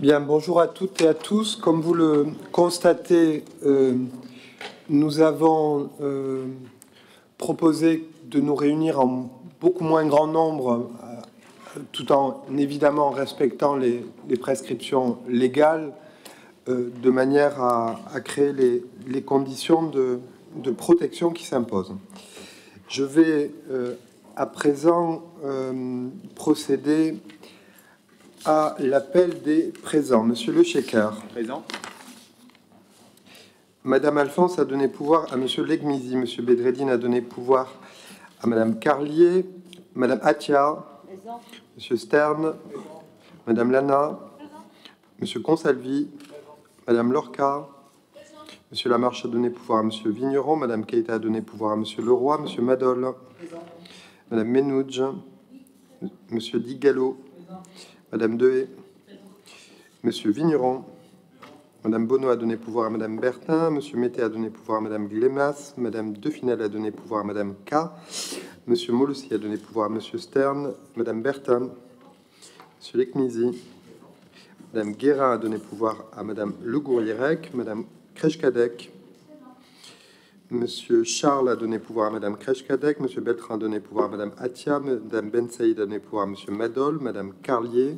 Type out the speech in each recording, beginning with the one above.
Bien, bonjour à toutes et à tous. Comme vous le constatez, nous avons proposé de nous réunir en beaucoup moins grand nombre, tout en évidemment respectant les prescriptions légales, de manière à créer les conditions de protection qui s'imposent. Je vais à présent procéder à l'appel des présents. Monsieur Le Checker. Présent. Madame Alphonse a donné pouvoir à Monsieur Legmizi. Monsieur Bedreddine a donné pouvoir à Madame Carlier. Madame Atia. Présent. Monsieur Stern. Présent. Madame Lana. Présent. Monsieur Consalvi. Présent. Madame Lorca. Présent. Monsieur Lamarche a donné pouvoir à Monsieur Vigneron. Madame Keita a donné pouvoir à Monsieur Leroy. Monsieur Madol. Présent. Madame Menouj. Monsieur Digallo. Présent. Madame Dehaye. Présent. Monsieur Vigneron. Madame Bonneau a donné pouvoir à Madame Bertin. Monsieur Mété a donné pouvoir à Madame Glémas. Madame Definel a donné pouvoir à Madame K. Monsieur Molossi a donné pouvoir à Monsieur Stern. Madame Bertin. Monsieur Lekmizi. Madame Guérin a donné pouvoir à Madame Le Gourlirec. Madame Kreshkadek. Monsieur Charles a donné pouvoir à Madame Kreshkadek. Monsieur Beltran a donné pouvoir à Madame Atia. Madame Ben Saïd a donné pouvoir à Monsieur Madol. Madame Carlier.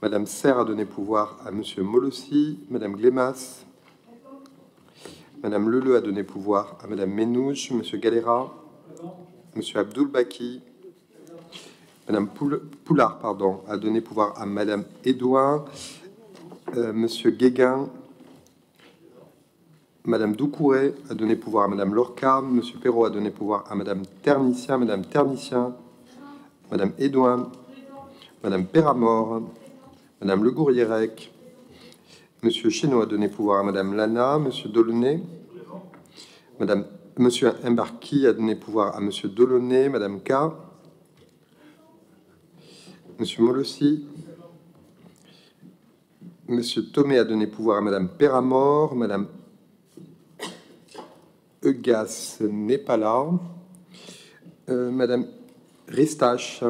Madame Serre a donné pouvoir à Monsieur Molossi. Madame Glémas. Madame Leleu a donné pouvoir à Madame Menouche. Monsieur Galera. Monsieur Abdoul Baki. Madame Poulard, a donné pouvoir à Madame Édouin. Monsieur Guéguin. Madame Doucouré a donné pouvoir à Madame Lorca. Monsieur Perrault a donné pouvoir à Madame Ternicien. Madame Ternicien. Madame Édouin. Madame Péramor. Madame Le Gourlirec. Monsieur Chénaud a donné pouvoir à Madame Lana. Monsieur Delaunay. Monsieur Imbarki a donné pouvoir à Monsieur Delaunay. Madame K. Monsieur Molossi. Monsieur Thomé a donné pouvoir à Madame Péramor. Madame Eugas n'est pas là. Madame Ristache.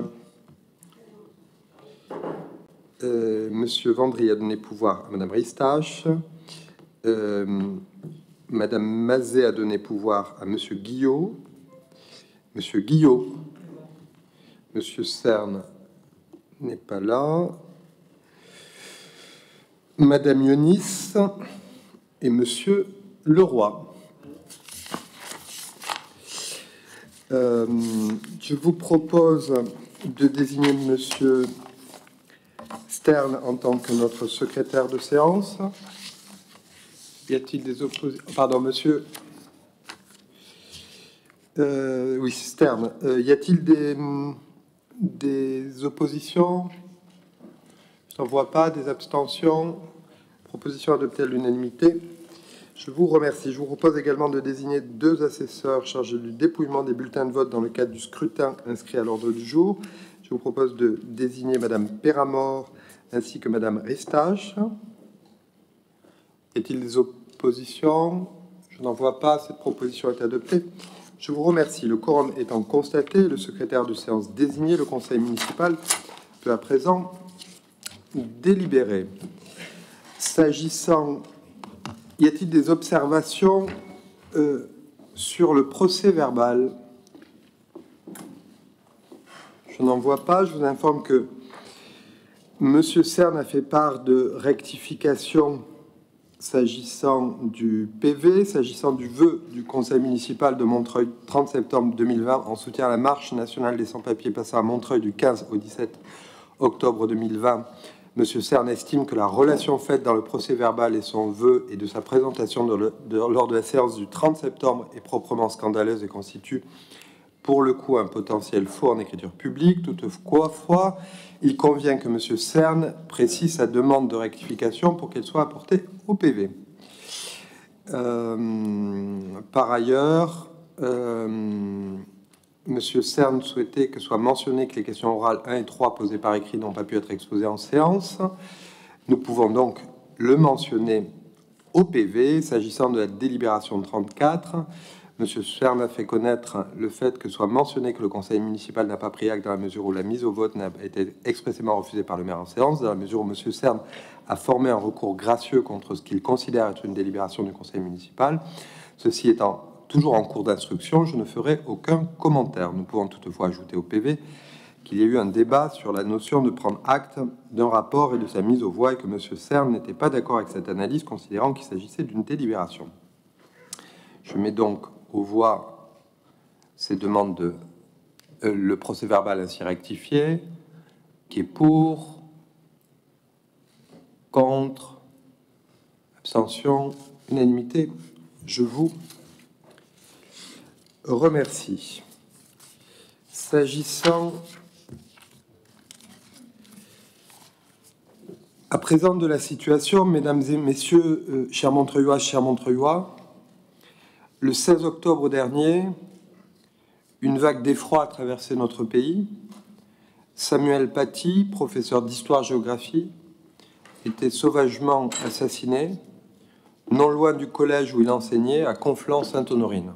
Monsieur Vendry a donné pouvoir à Madame Ristache. Madame Mazet a donné pouvoir à Monsieur Guillot. Monsieur Guillot. Monsieur Cerne n'est pas là. Madame Yonis et Monsieur Leroy. Je vous propose de désigner Monsieur Stern en tant que notre secrétaire de séance. Y a-t-il des oppositions? Pardon, monsieur. Oui, Stern. Y a-t-il des oppositions? Je n'en vois pas. Des abstentions? Proposition adoptée à l'unanimité. Je vous remercie. Je vous propose également de désigner 2 assesseurs chargés du dépouillement des bulletins de vote dans le cadre du scrutin inscrit à l'ordre du jour. Je vous propose de désigner Madame Péramor ainsi que Madame Ristache. Y a-t-il des oppositions? Je n'en vois pas. Cette proposition est adoptée. Je vous remercie. Le quorum étant constaté, le secrétaire de séance désigné, le conseil municipal peut à présent délibérer. S'agissant... Y a-t-il des observations sur le procès-verbal? Je n'en vois pas. Je vous informe que Monsieur Cerne a fait part de rectification s'agissant du PV, s'agissant du vœu du conseil municipal de Montreuil 30 septembre 2020 en soutien à la marche nationale des sans-papiers passant à Montreuil du 15 au 17 octobre 2020. Monsieur Cerne estime que la relation faite dans le procès-verbal et son vœu et de sa présentation lors de la séance du 30 septembre est proprement scandaleuse et constitue pour le coup un potentiel faux en écriture publique. Toutefois, il convient que Monsieur Cerne précise sa demande de rectification pour qu'elle soit apportée au PV. Par ailleurs, Monsieur Cerne souhaitait que soit mentionné que les questions orales 1 et 3 posées par écrit n'ont pas pu être exposées en séance. Nous pouvons donc le mentionner au PV. S'agissant de la délibération 34, Monsieur Cern a fait connaître le fait que soit mentionné que le conseil municipal n'a pas pris acte dans la mesure où la mise au vote n'a été expressément refusée par le maire en séance, dans la mesure où Monsieur Cern a formé un recours gracieux contre ce qu'il considère être une délibération du conseil municipal. Ceci étant toujours en cours d'instruction, je ne ferai aucun commentaire. Nous pouvons toutefois ajouter au PV qu'il y a eu un débat sur la notion de prendre acte d'un rapport et de sa mise aux voix et que Monsieur Cern n'était pas d'accord avec cette analyse, considérant qu'il s'agissait d'une délibération. Je mets donc aux voix ces demandes de le procès-verbal ainsi rectifié, qui est pour, contre, abstention, unanimité. Je vous remercie. S'agissant à présent de la situation, mesdames et messieurs, chers Montreuillois, chers Montreuillois, le 16 octobre dernier, une vague d'effroi a traversé notre pays. Samuel Paty, professeur d'histoire-géographie, était sauvagement assassiné, non loin du collège où il enseignait, à Conflans-Sainte-Honorine.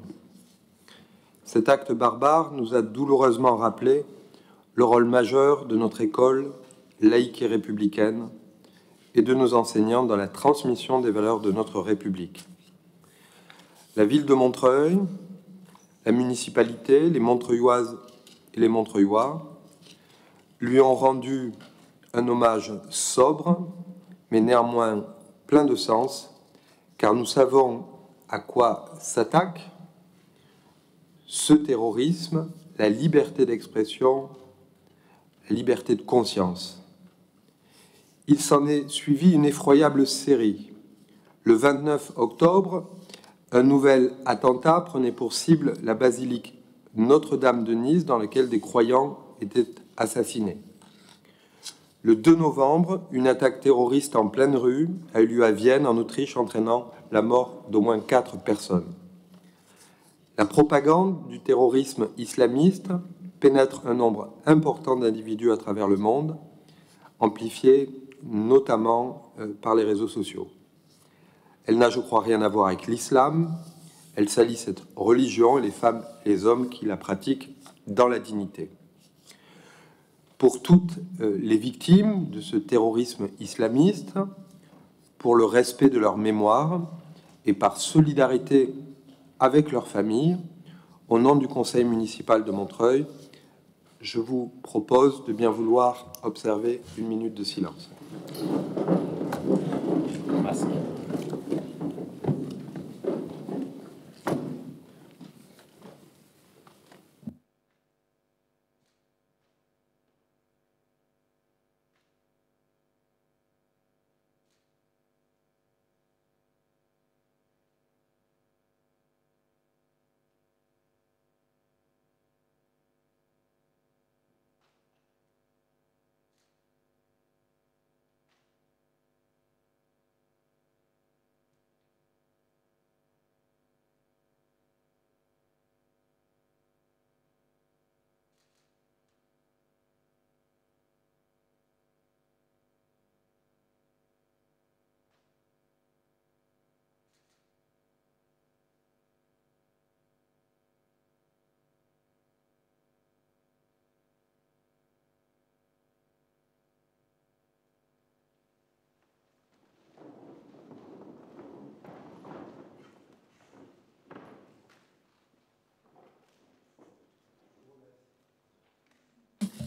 Cet acte barbare nous a douloureusement rappelé le rôle majeur de notre école laïque et républicaine et de nos enseignants dans la transmission des valeurs de notre République. La ville de Montreuil, la municipalité, les Montreuilloises et les Montreuillois lui ont rendu un hommage sobre, mais néanmoins plein de sens, car nous savons à quoi s'attaque ce terrorisme, la liberté d'expression, la liberté de conscience. Il s'en est suivi une effroyable série. Le 29 octobre, un nouvel attentat prenait pour cible la basilique Notre-Dame de Nice, dans laquelle des croyants étaient assassinés. Le 2 novembre, une attaque terroriste en pleine rue a eu lieu à Vienne, en Autriche, entraînant la mort d'au moins 4 personnes. La propagande du terrorisme islamiste pénètre un nombre important d'individus à travers le monde, amplifié notamment par les réseaux sociaux. Elle n'a, je crois, rien à voir avec l'islam. Elle salit cette religion et les femmes et les hommes qui la pratiquent dans la dignité. Pour toutes les victimes de ce terrorisme islamiste, pour le respect de leur mémoire et par solidarité avec leurs familles, au nom du conseil municipal de Montreuil, je vous propose de bien vouloir observer une minute de silence. Merci.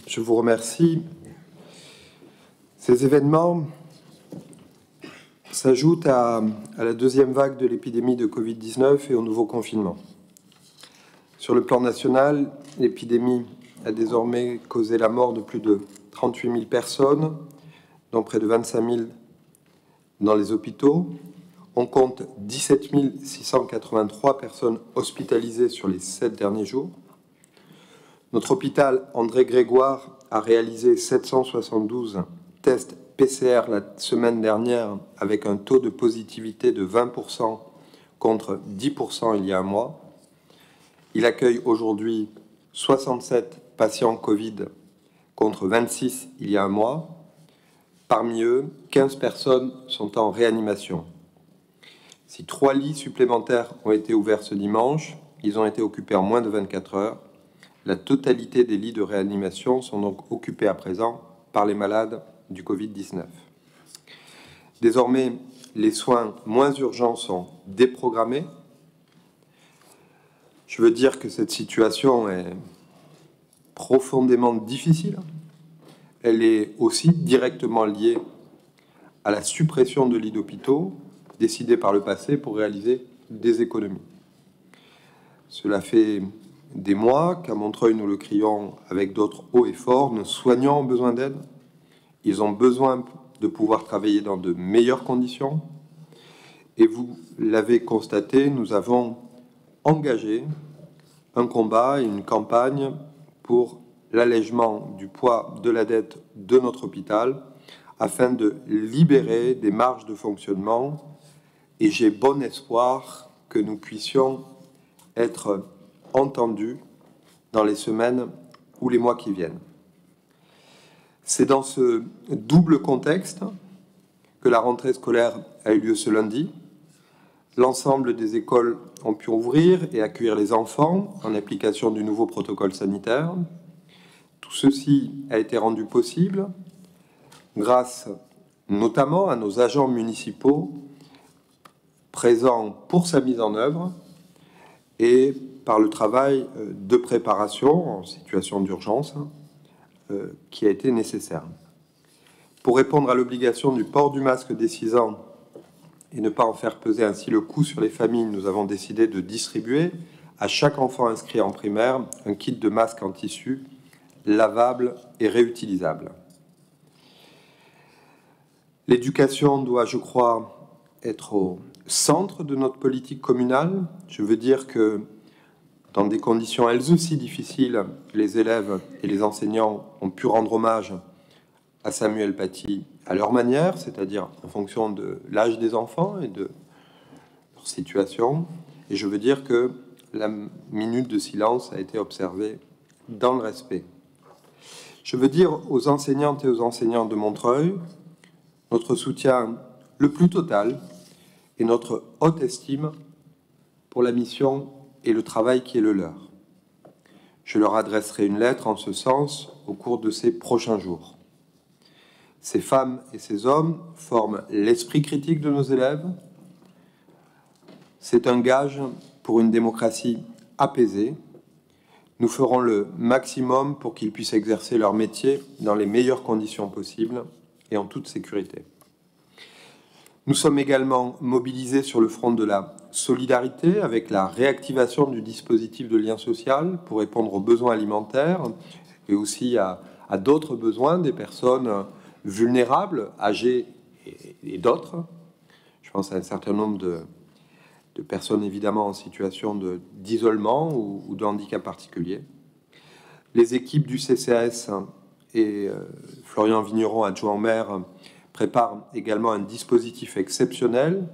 Je vous remercie. Ces événements s'ajoutent à la deuxième vague de l'épidémie de Covid-19 et au nouveau confinement. Sur le plan national, l'épidémie a désormais causé la mort de plus de 38 000 personnes, dont près de 25 000 dans les hôpitaux. On compte 17 683 personnes hospitalisées sur les 7 derniers jours. Notre hôpital André Grégoire a réalisé 772 tests PCR la semaine dernière avec un taux de positivité de 20% contre 10% il y a un mois. Il accueille aujourd'hui 67 patients Covid contre 26 il y a un mois. Parmi eux, 15 personnes sont en réanimation. Si 3 lits supplémentaires ont été ouverts ce dimanche, ils ont été occupés en moins de 24 heures. La totalité des lits de réanimation sont donc occupés à présent par les malades du Covid-19. Désormais, les soins moins urgents sont déprogrammés. Je veux dire que cette situation est profondément difficile. Elle est aussi directement liée à la suppression de lits d'hôpitaux décidée par le passé pour réaliser des économies. Cela fait des mois qu'à Montreuil, nous le crions avec d'autres haut et fort, nos soignants ont besoin d'aide. Ils ont besoin de pouvoir travailler dans de meilleures conditions. Et vous l'avez constaté, nous avons engagé un combat et une campagne pour l'allègement du poids de la dette de notre hôpital afin de libérer des marges de fonctionnement. Et j'ai bon espoir que nous puissions être entendus dans les semaines ou les mois qui viennent. C'est dans ce double contexte que la rentrée scolaire a eu lieu ce lundi. L'ensemble des écoles ont pu ouvrir et accueillir les enfants en application du nouveau protocole sanitaire. Tout ceci a été rendu possible grâce notamment à nos agents municipaux présents pour sa mise en œuvre et par le travail de préparation en situation d'urgence qui a été nécessaire. Pour répondre à l'obligation du port du masque dès 6 ans et ne pas en faire peser ainsi le coût sur les familles, nous avons décidé de distribuer à chaque enfant inscrit en primaire un kit de masque en tissu lavable et réutilisable. L'éducation doit, je crois, être au centre de notre politique communale. Je veux dire que dans des conditions elles aussi difficiles, les élèves et les enseignants ont pu rendre hommage à Samuel Paty à leur manière, c'est-à-dire en fonction de l'âge des enfants et de leur situation. Et je veux dire que la minute de silence a été observée dans le respect. Je veux dire aux enseignantes et aux enseignants de Montreuil notre soutien le plus total et notre haute estime pour la mission et le travail qui est le leur. Je leur adresserai une lettre en ce sens au cours de ces prochains jours. Ces femmes et ces hommes forment l'esprit critique de nos élèves. C'est un gage pour une démocratie apaisée. Nous ferons le maximum pour qu'ils puissent exercer leur métier dans les meilleures conditions possibles et en toute sécurité. Nous sommes également mobilisés sur le front de la solidarité avec la réactivation du dispositif de lien social pour répondre aux besoins alimentaires et aussi à d'autres besoins des personnes vulnérables, âgées et d'autres. Je pense à un certain nombre de personnes évidemment en situation d'isolement ou de handicap particulier. Les équipes du CCAS et Florian Vigneron, adjoint au maire, préparent également un dispositif exceptionnel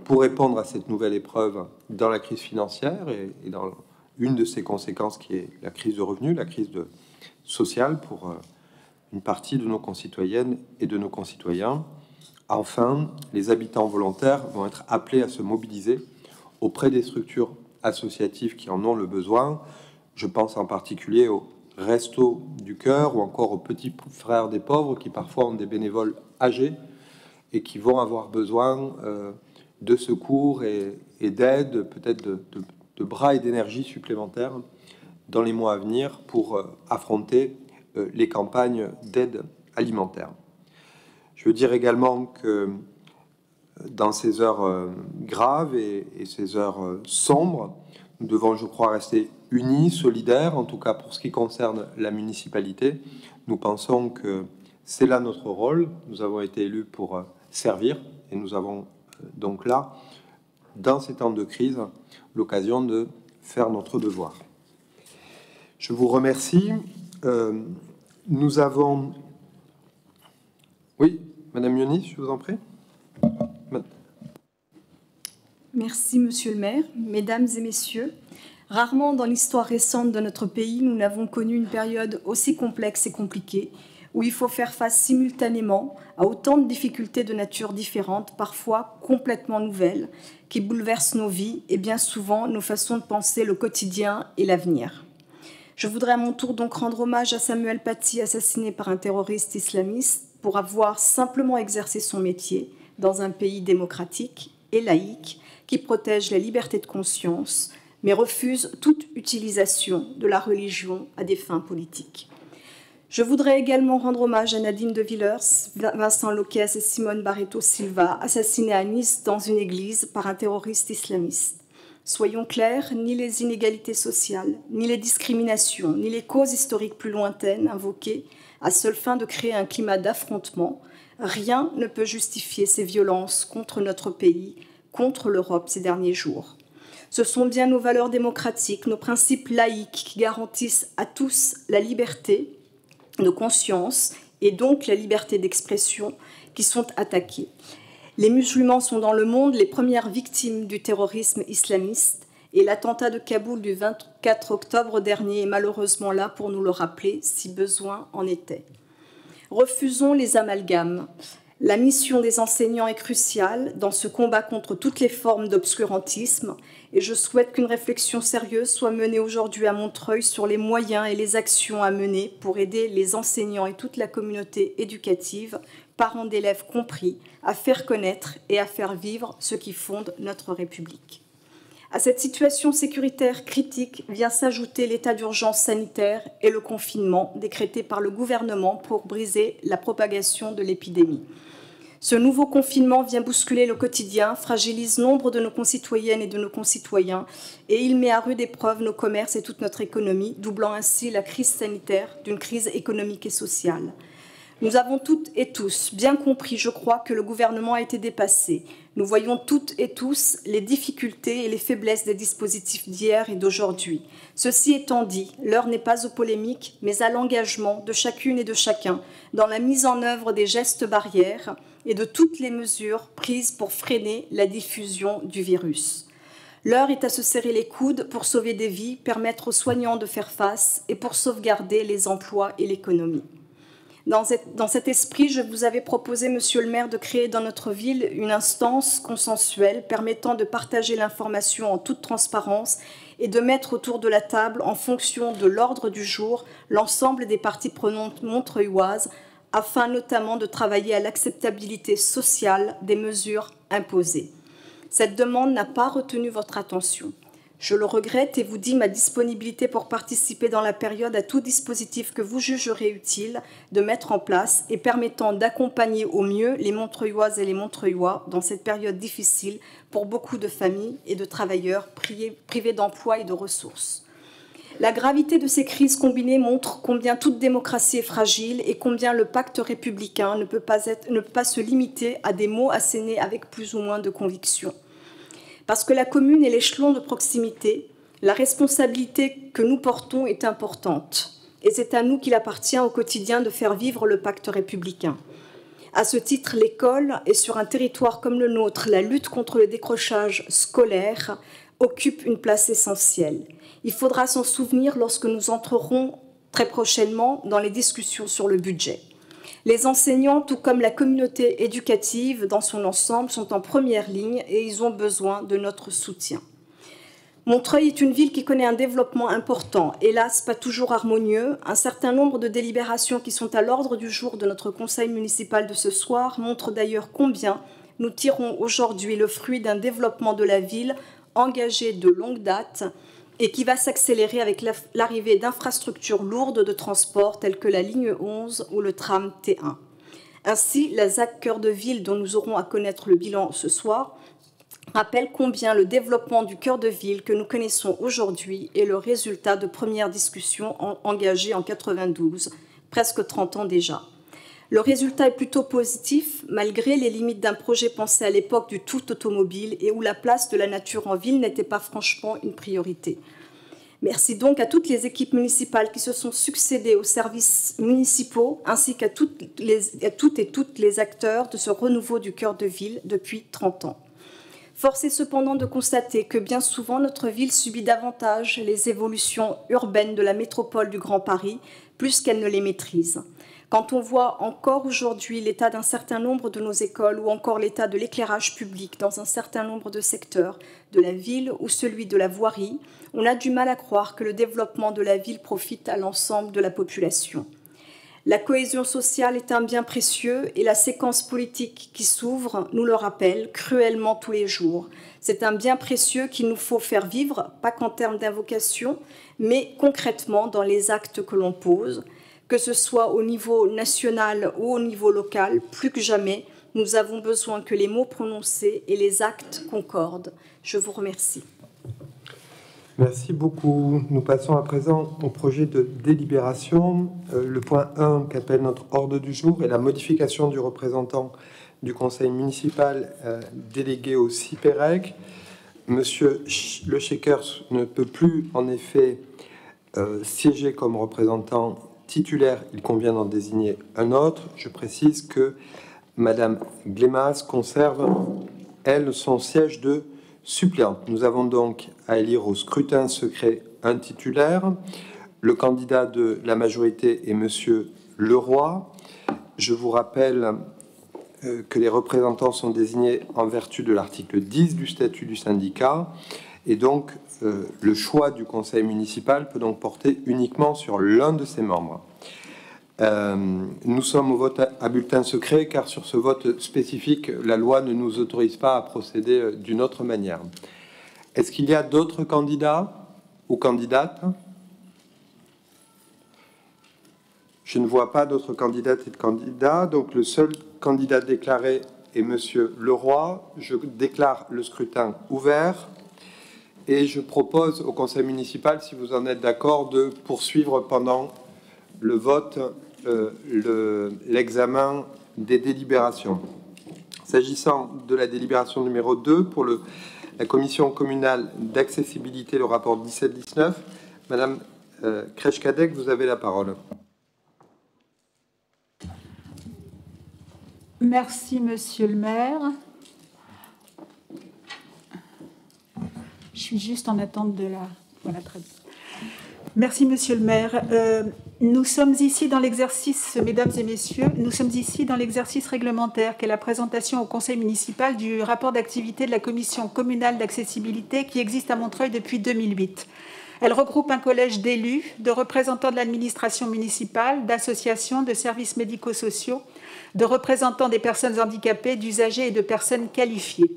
pour répondre à cette nouvelle épreuve dans la crise financière et dans une de ses conséquences qui est la crise de revenus, la crise sociale pour une partie de nos concitoyennes et de nos concitoyens. Enfin, les habitants volontaires vont être appelés à se mobiliser auprès des structures associatives qui en ont le besoin. Je pense en particulier aux Restos du Cœur ou encore aux Petits Frères des Pauvres qui parfois ont des bénévoles âgés et qui vont avoir besoin de secours et d'aide, peut-être de bras et d'énergie supplémentaires dans les mois à venir pour affronter les campagnes d'aide alimentaire. Je veux dire également que dans ces heures graves et ces heures sombres, nous devons, je crois, rester unis, solidaires, en tout cas pour ce qui concerne la municipalité. Nous pensons que c'est là notre rôle. Nous avons été élus pour servir et nous avons donc là, dans ces temps de crise, l'occasion de faire notre devoir. Je vous remercie. Nous avons... Oui, Madame Yonis, je vous en prie. Merci, Monsieur le maire. Mesdames et messieurs, rarement dans l'histoire récente de notre pays, nous n'avons connu une période aussi complexe et compliquée, où il faut faire face simultanément à autant de difficultés de nature différente, parfois complètement nouvelles, qui bouleversent nos vies et bien souvent nos façons de penser le quotidien et l'avenir. Je voudrais à mon tour donc rendre hommage à Samuel Paty, assassiné par un terroriste islamiste, pour avoir simplement exercé son métier dans un pays démocratique et laïque qui protège la liberté de conscience, mais refuse toute utilisation de la religion à des fins politiques. Je voudrais également rendre hommage à Nadine de Villers, Vincent Loquès et Simone Barreto Silva, assassinés à Nice dans une église par un terroriste islamiste. Soyons clairs, ni les inégalités sociales, ni les discriminations, ni les causes historiques plus lointaines invoquées à seule fin de créer un climat d'affrontement, rien ne peut justifier ces violences contre notre pays, contre l'Europe ces derniers jours. Ce sont bien nos valeurs démocratiques, nos principes laïques qui garantissent à tous la liberté de conscience et donc la liberté d'expression qui sont attaquées. Les musulmans sont dans le monde les premières victimes du terrorisme islamiste et l'attentat de Kaboul du 24 octobre dernier est malheureusement là pour nous le rappeler si besoin en était. Refusons les amalgames. La mission des enseignants est cruciale dans ce combat contre toutes les formes d'obscurantisme et je souhaite qu'une réflexion sérieuse soit menée aujourd'hui à Montreuil sur les moyens et les actions à mener pour aider les enseignants et toute la communauté éducative, parents d'élèves compris, à faire connaître et à faire vivre ce qui fonde notre République. À cette situation sécuritaire critique vient s'ajouter l'état d'urgence sanitaire et le confinement décrété par le gouvernement pour briser la propagation de l'épidémie. Ce nouveau confinement vient bousculer le quotidien, fragilise nombre de nos concitoyennes et de nos concitoyens et il met à rude épreuve nos commerces et toute notre économie, doublant ainsi la crise sanitaire d'une crise économique et sociale. Nous avons toutes et tous bien compris, je crois, que le gouvernement a été dépassé. Nous voyons toutes et tous les difficultés et les faiblesses des dispositifs d'hier et d'aujourd'hui. Ceci étant dit, l'heure n'est pas aux polémiques, mais à l'engagement de chacune et de chacun dans la mise en œuvre des gestes barrières et de toutes les mesures prises pour freiner la diffusion du virus. L'heure est à se serrer les coudes pour sauver des vies, permettre aux soignants de faire face et pour sauvegarder les emplois et l'économie. Dans cet esprit, je vous avais proposé, Monsieur le maire, de créer dans notre ville une instance consensuelle permettant de partager l'information en toute transparence et de mettre autour de la table, en fonction de l'ordre du jour, l'ensemble des parties prenantes montreuilloises, afin notamment de travailler à l'acceptabilité sociale des mesures imposées. Cette demande n'a pas retenu votre attention. Je le regrette et vous dis ma disponibilité pour participer dans la période à tout dispositif que vous jugerez utile de mettre en place et permettant d'accompagner au mieux les Montreuilloises et les Montreuillois dans cette période difficile pour beaucoup de familles et de travailleurs privés d'emploi et de ressources. La gravité de ces crises combinées montre combien toute démocratie est fragile et combien le pacte républicain ne peut pas se limiter à des mots assénés avec plus ou moins de conviction. Parce que la commune est l'échelon de proximité, la responsabilité que nous portons est importante. Et c'est à nous qu'il appartient au quotidien de faire vivre le pacte républicain. À ce titre, l'école, et sur un territoire comme le nôtre, la lutte contre le décrochage scolaire occupe une place essentielle. Il faudra s'en souvenir lorsque nous entrerons très prochainement dans les discussions sur le budget. Les enseignants, tout comme la communauté éducative dans son ensemble, sont en première ligne et ils ont besoin de notre soutien. Montreuil est une ville qui connaît un développement important, hélas pas toujours harmonieux. Un certain nombre de délibérations qui sont à l'ordre du jour de notre conseil municipal de ce soir montrent d'ailleurs combien nous tirons aujourd'hui le fruit d'un développement de la ville engagé de longue date et qui va s'accélérer avec l'arrivée d'infrastructures lourdes de transport telles que la ligne 11 ou le tram T1. Ainsi, la ZAC Cœur de Ville, dont nous aurons à connaître le bilan ce soir, rappelle combien le développement du cœur de ville que nous connaissons aujourd'hui est le résultat de premières discussions engagées en 92, presque 30 ans déjà. Le résultat est plutôt positif, malgré les limites d'un projet pensé à l'époque du tout automobile et où la place de la nature en ville n'était pas franchement une priorité. Merci donc à toutes les équipes municipales qui se sont succédées aux services municipaux, ainsi qu'à toutes et toutes les acteurs de ce renouveau du cœur de ville depuis 30 ans. Force est cependant de constater que bien souvent notre ville subit davantage les évolutions urbaines de la métropole du Grand Paris, plus qu'elle ne les maîtrise. Quand on voit encore aujourd'hui l'état d'un certain nombre de nos écoles ou encore l'état de l'éclairage public dans un certain nombre de secteurs de la ville ou celui de la voirie, on a du mal à croire que le développement de la ville profite à l'ensemble de la population. La cohésion sociale est un bien précieux et la séquence politique qui s'ouvre nous le rappelle cruellement tous les jours. C'est un bien précieux qu'il nous faut faire vivre, pas qu'en termes d'invocation, mais concrètement dans les actes que l'on pose. Que ce soit au niveau national ou au niveau local, plus que jamais, nous avons besoin que les mots prononcés et les actes concordent. Je vous remercie. Merci beaucoup. Nous passons à présent au projet de délibération. Le point 1 qu'appelle notre ordre du jour est la modification du représentant du conseil municipal délégué au CIPEREC. Monsieur Le Shekhers ne peut plus en effet siéger comme représentant titulaire, il convient d'en désigner un autre. Je précise que Madame Glemas conserve, elle, son siège de suppléante. Nous avons donc à élire au scrutin secret un titulaire. Le candidat de la majorité est Monsieur Leroy. Je vous rappelle que les représentants sont désignés en vertu de l'article 10 du statut du syndicat et donc le choix du conseil municipal peut donc porter uniquement sur l'un de ses membres. Nous sommes au vote à bulletin secret car sur ce vote spécifique, la loi ne nous autorise pas à procéder d'une autre manière. Est-ce qu'il y a d'autres candidats ou candidates? Je ne vois pas d'autres candidates et de candidats, donc le seul candidat déclaré est Monsieur Leroy. Je déclare le scrutin ouvert. Et je propose au conseil municipal, si vous en êtes d'accord, de poursuivre pendant le vote l'examen des délibérations. S'agissant de la délibération numéro 2 pour la commission communale d'accessibilité, le rapport 17-19, Madame Kreshkadek, vous avez la parole. Merci, Monsieur le maire. Je suis juste en attente de la... Voilà, très bien. Merci, Monsieur le maire. Nous sommes ici dans l'exercice, mesdames et messieurs, nous sommes ici dans l'exercice réglementaire qu'est la présentation au conseil municipal du rapport d'activité de la commission communale d'accessibilité qui existe à Montreuil depuis 2008. Elle regroupe un collège d'élus, de représentants de l'administration municipale, d'associations, de services médico-sociaux, de représentants des personnes handicapées, d'usagers et de personnes qualifiées.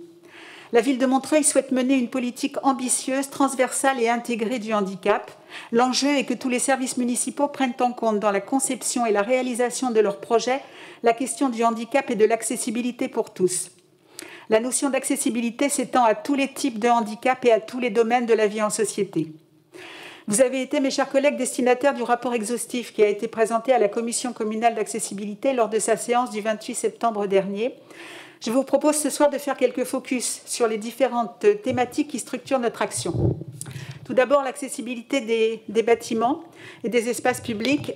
La ville de Montreuil souhaite mener une politique ambitieuse, transversale et intégrée du handicap. L'enjeu est que tous les services municipaux prennent en compte dans la conception et la réalisation de leurs projets la question du handicap et de l'accessibilité pour tous. La notion d'accessibilité s'étend à tous les types de handicap et à tous les domaines de la vie en société. Vous avez été, mes chers collègues, destinataires du rapport exhaustif qui a été présenté à la commission communale d'accessibilité lors de sa séance du 28 septembre dernier. Je vous propose ce soir de faire quelques focus sur les différentes thématiques qui structurent notre action. Tout d'abord, l'accessibilité des bâtiments et des espaces publics,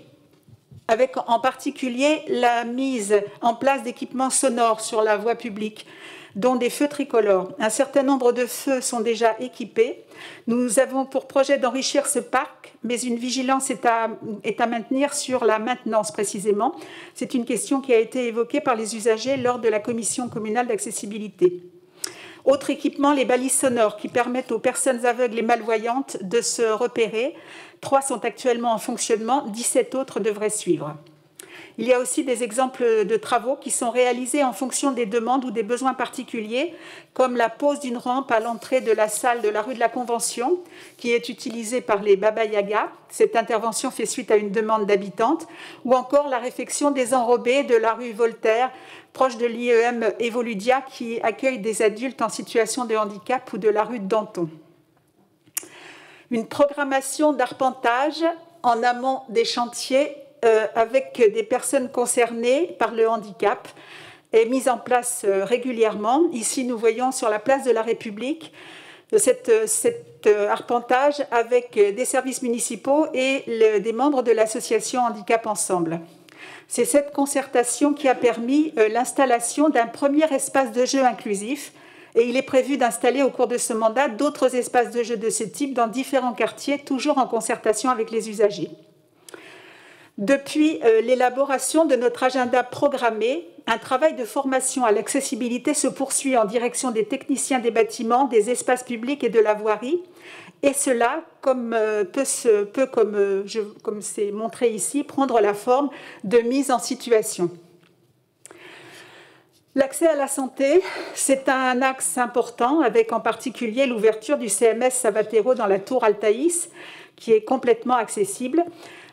avec en particulier la mise en place d'équipements sonores sur la voie publique, dont des feux tricolores. Un certain nombre de feux sont déjà équipés. Nous avons pour projet d'enrichir ce parc, mais une vigilance est à maintenir sur la maintenance précisément. C'est une question qui a été évoquée par les usagers lors de la commission communale d'accessibilité. Autre équipement, les balises sonores qui permettent aux personnes aveugles et malvoyantes de se repérer. 3 sont actuellement en fonctionnement, 17 autres devraient suivre. Il y a aussi des exemples de travaux qui sont réalisés en fonction des demandes ou des besoins particuliers, comme la pose d'une rampe à l'entrée de la salle de la rue de la Convention, qui est utilisée par les Baba Yaga. Cette intervention fait suite à une demande d'habitantes, ou encore la réfection des enrobés de la rue Voltaire, proche de l'IEM Evoludia, qui accueille des adultes en situation de handicap, ou de la rue de Danton. Une programmation d'arpentage en amont des chantiers avec des personnes concernées par le handicap est mise en place régulièrement. Ici, nous voyons sur la place de la République cet arpentage avec des services municipaux et des membres de l'association Handicap Ensemble. C'est cette concertation qui a permis l'installation d'un premier espace de jeu inclusif et il est prévu d'installer au cours de ce mandat d'autres espaces de jeu de ce type dans différents quartiers, toujours en concertation avec les usagers. Depuis l'élaboration de notre agenda programmé, un travail de formation à l'accessibilité se poursuit en direction des techniciens des bâtiments, des espaces publics et de la voirie. Et cela, comme c'est montré ici, prendre la forme de mise en situation. L'accès à la santé, c'est un axe important, avec en particulier l'ouverture du CMS Savatero dans la tour Altaïs, qui est complètement accessible.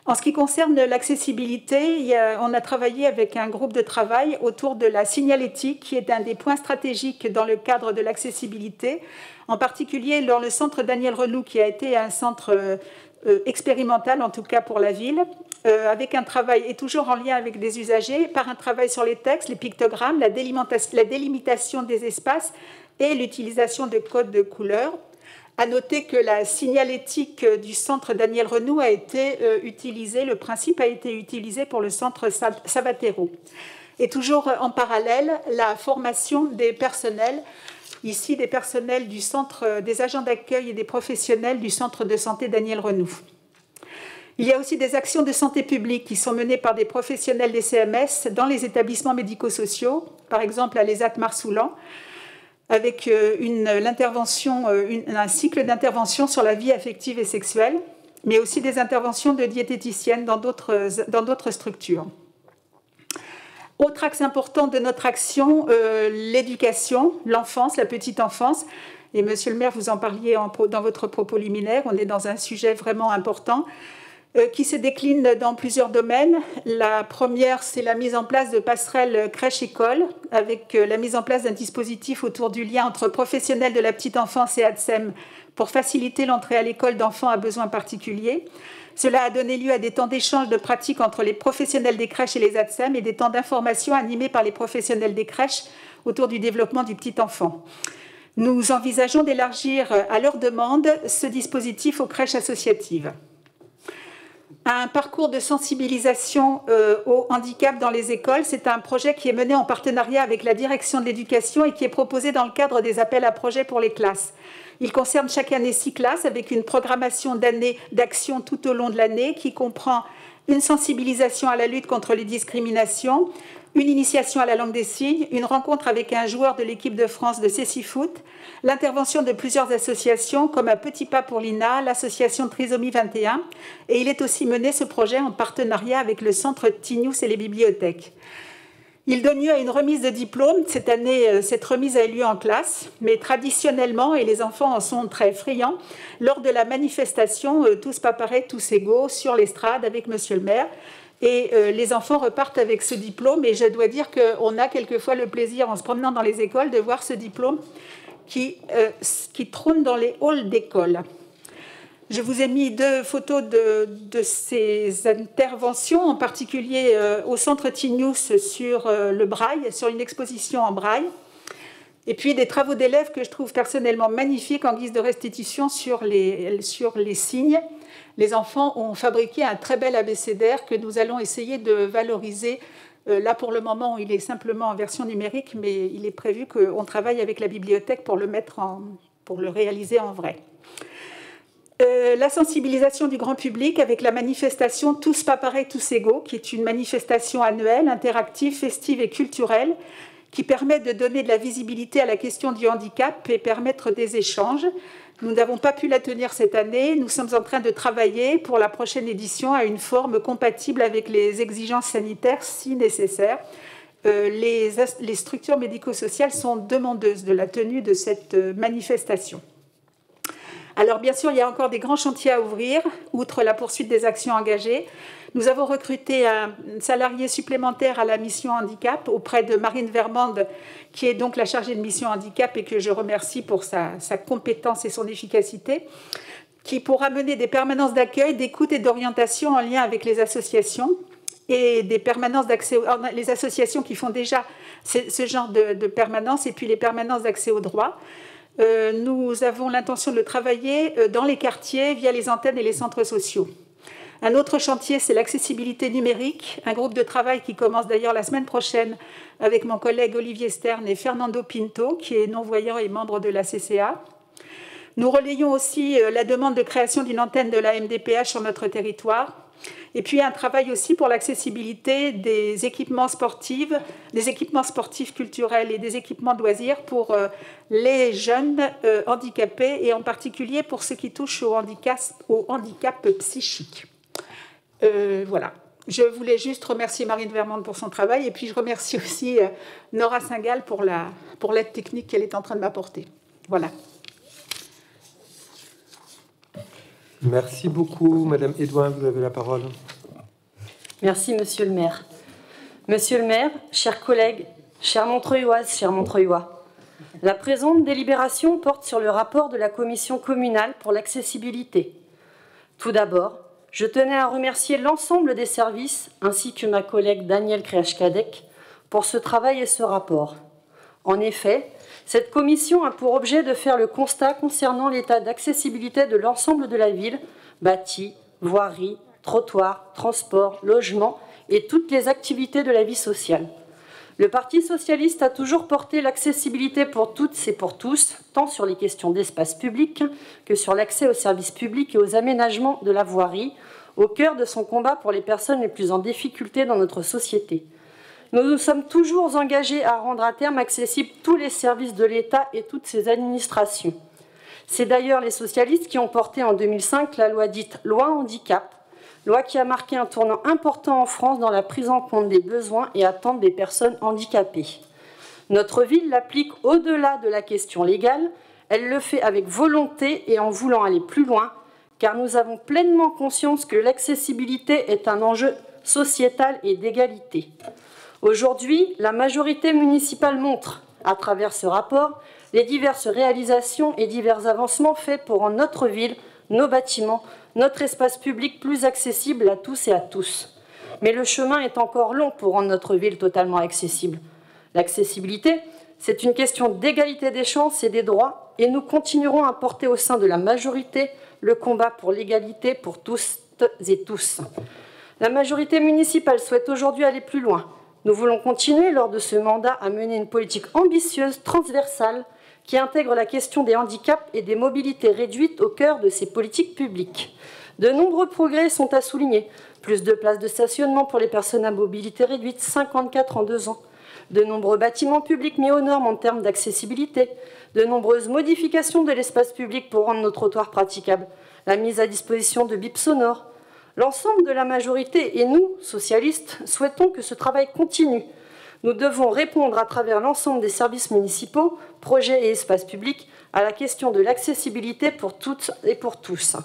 En ce qui concerne l'accessibilité, on a travaillé avec un groupe de travail autour de la signalétique, qui est un des points stratégiques dans le cadre de l'accessibilité, en particulier dans le centre Daniel Renoux, qui a été un centre expérimental, en tout cas pour la ville, avec un travail, et toujours en lien avec des usagers, par un travail sur les textes, les pictogrammes, la délimitation des espaces et l'utilisation de codes de couleurs. À noter que la signalétique du centre Daniel Renoux a été utilisée, le principe a été utilisé pour le centre Savatero. Et toujours en parallèle, la formation des personnels, ici des personnels du centre, des agents d'accueil et des professionnels du centre de santé Daniel Renoux. Il y a aussi des actions de santé publique qui sont menées par des professionnels des CMS dans les établissements médico-sociaux, par exemple à l'ESAT Marsoulan, avec un cycle d'intervention sur la vie affective et sexuelle, mais aussi des interventions de diététiciennes dans d'autres structures. Autre axe important de notre action, l'éducation, l'enfance, la petite enfance. Et monsieur le maire, vous en parliez dans votre propos liminaire, on est dans un sujet vraiment important, qui se décline dans plusieurs domaines. La première, c'est la mise en place de passerelles crèche-école, avec la mise en place d'un dispositif autour du lien entre professionnels de la petite enfance et ADSEM pour faciliter l'entrée à l'école d'enfants à besoins particuliers. Cela a donné lieu à des temps d'échange de pratiques entre les professionnels des crèches et les ADSEM et des temps d'information animés par les professionnels des crèches autour du développement du petit enfant. Nous envisageons d'élargir à leur demande ce dispositif aux crèches associatives. Un parcours de sensibilisation au handicap dans les écoles, c'est un projet qui est mené en partenariat avec la direction de l'éducation et qui est proposé dans le cadre des appels à projets pour les classes. Il concerne chaque année 6 classes avec une programmation d'années d'action tout au long de l'année qui comprend une sensibilisation à la lutte contre les discriminations, une initiation à la langue des signes, une rencontre avec un joueur de l'équipe de France de Cécifoot, l'intervention de plusieurs associations comme Un Petit Pas pour l'INA, l'association Trisomie 21, et il est aussi mené ce projet en partenariat avec le centre Tinius et les bibliothèques. Il donne lieu à une remise de diplôme. Cette année, cette remise a eu lieu en classe, mais traditionnellement, et les enfants en sont très friands, lors de la manifestation Tous pas pareils, tous égaux sur l'estrade avec monsieur le maire. Et les enfants repartent avec ce diplôme et je dois dire qu'on a quelquefois le plaisir en se promenant dans les écoles de voir ce diplôme qui trône dans les halls d'école. Je vous ai mis 2 photos de ces interventions, en particulier au centre Tinius sur le braille, sur une exposition en braille, et puis des travaux d'élèves que je trouve personnellement magnifiques en guise de restitution sur les signes. Les enfants ont fabriqué un très bel abécédaire que nous allons essayer de valoriser. Là, pour le moment, il est simplement en version numérique, mais il est prévu qu'on travaille avec la bibliothèque pour le réaliser en vrai. La sensibilisation du grand public avec la manifestation Tous pas pareils, tous égaux, qui est une manifestation annuelle, interactive, festive et culturelle, qui permet de donner de la visibilité à la question du handicap et permettre des échanges. Nous n'avons pas pu la tenir cette année. Nous sommes en train de travailler pour la prochaine édition à une forme compatible avec les exigences sanitaires si nécessaire. Les structures médico-sociales sont demandeuses de la tenue de cette manifestation. Alors bien sûr, il y a encore des grands chantiers à ouvrir, outre la poursuite des actions engagées. Nous avons recruté un salarié supplémentaire à la mission handicap auprès de Marine Vermande, qui est donc la chargée de mission handicap et que je remercie pour sa compétence et son efficacité, qui pourra mener des permanences d'accueil, d'écoute et d'orientation en lien avec les associations et des permanences d'accès, les associations qui font déjà ce genre de permanence et puis les permanences d'accès aux droits. Nous avons l'intention de travailler dans les quartiers via les antennes et les centres sociaux. Un autre chantier, c'est l'accessibilité numérique, un groupe de travail qui commence d'ailleurs la semaine prochaine avec mon collègue Olivier Stern et Fernando Pinto, qui est non-voyant et membre de la CCA. Nous relayons aussi la demande de création d'une antenne de la MDPH sur notre territoire. Et puis un travail aussi pour l'accessibilité des équipements sportifs culturels et des équipements de loisirs pour les jeunes handicapés et en particulier pour ceux qui touchent au handicap psychique. Voilà. Je voulais juste remercier Marine Vermande pour son travail et puis je remercie aussi Nora Singal pour l'aide technique qu'elle est en train de m'apporter. Voilà. Merci beaucoup, Madame Edouin, vous avez la parole. Merci, Monsieur le maire. Monsieur le maire, chers collègues, chères Montreuilloises, chers Montreuillois, la présente délibération porte sur le rapport de la commission communale pour l'accessibilité. Tout d'abord, je tenais à remercier l'ensemble des services, ainsi que ma collègue Danielle Créache-Cadec, pour ce travail et ce rapport. En effet, cette commission a pour objet de faire le constat concernant l'état d'accessibilité de l'ensemble de la ville, bâtis, voiries, trottoirs, transports, logements et toutes les activités de la vie sociale. Le Parti socialiste a toujours porté l'accessibilité pour toutes et pour tous, tant sur les questions d'espace public que sur l'accès aux services publics et aux aménagements de la voirie, au cœur de son combat pour les personnes les plus en difficulté dans notre société. Nous nous sommes toujours engagés à rendre à terme accessibles tous les services de l'État et toutes ses administrations. C'est d'ailleurs les socialistes qui ont porté en 2005 la loi dite « Loi handicap », loi qui a marqué un tournant important en France dans la prise en compte des besoins et attentes des personnes handicapées. Notre ville l'applique au-delà de la question légale, elle le fait avec volonté et en voulant aller plus loin, car nous avons pleinement conscience que l'accessibilité est un enjeu sociétal et d'égalité. Aujourd'hui, la majorité municipale montre, à travers ce rapport, les diverses réalisations et divers avancements faits pour rendre notre ville, nos bâtiments, notre espace public plus accessible à tous et à tous. Mais le chemin est encore long pour rendre notre ville totalement accessible. L'accessibilité, c'est une question d'égalité des chances et des droits, et nous continuerons à porter au sein de la majorité le combat pour l'égalité pour tous et tous. La majorité municipale souhaite aujourd'hui aller plus loin. Nous voulons continuer lors de ce mandat à mener une politique ambitieuse, transversale, qui intègre la question des handicaps et des mobilités réduites au cœur de ces politiques publiques. De nombreux progrès sont à souligner. Plus de places de stationnement pour les personnes à mobilité réduite, 54 en 2 ans. De nombreux bâtiments publics mis aux normes en termes d'accessibilité. De nombreuses modifications de l'espace public pour rendre nos trottoirs praticables. La mise à disposition de bips sonores. L'ensemble de la majorité et nous, socialistes, souhaitons que ce travail continue. Nous devons répondre à travers l'ensemble des services municipaux, projets et espaces publics à la question de l'accessibilité pour toutes et pour tous.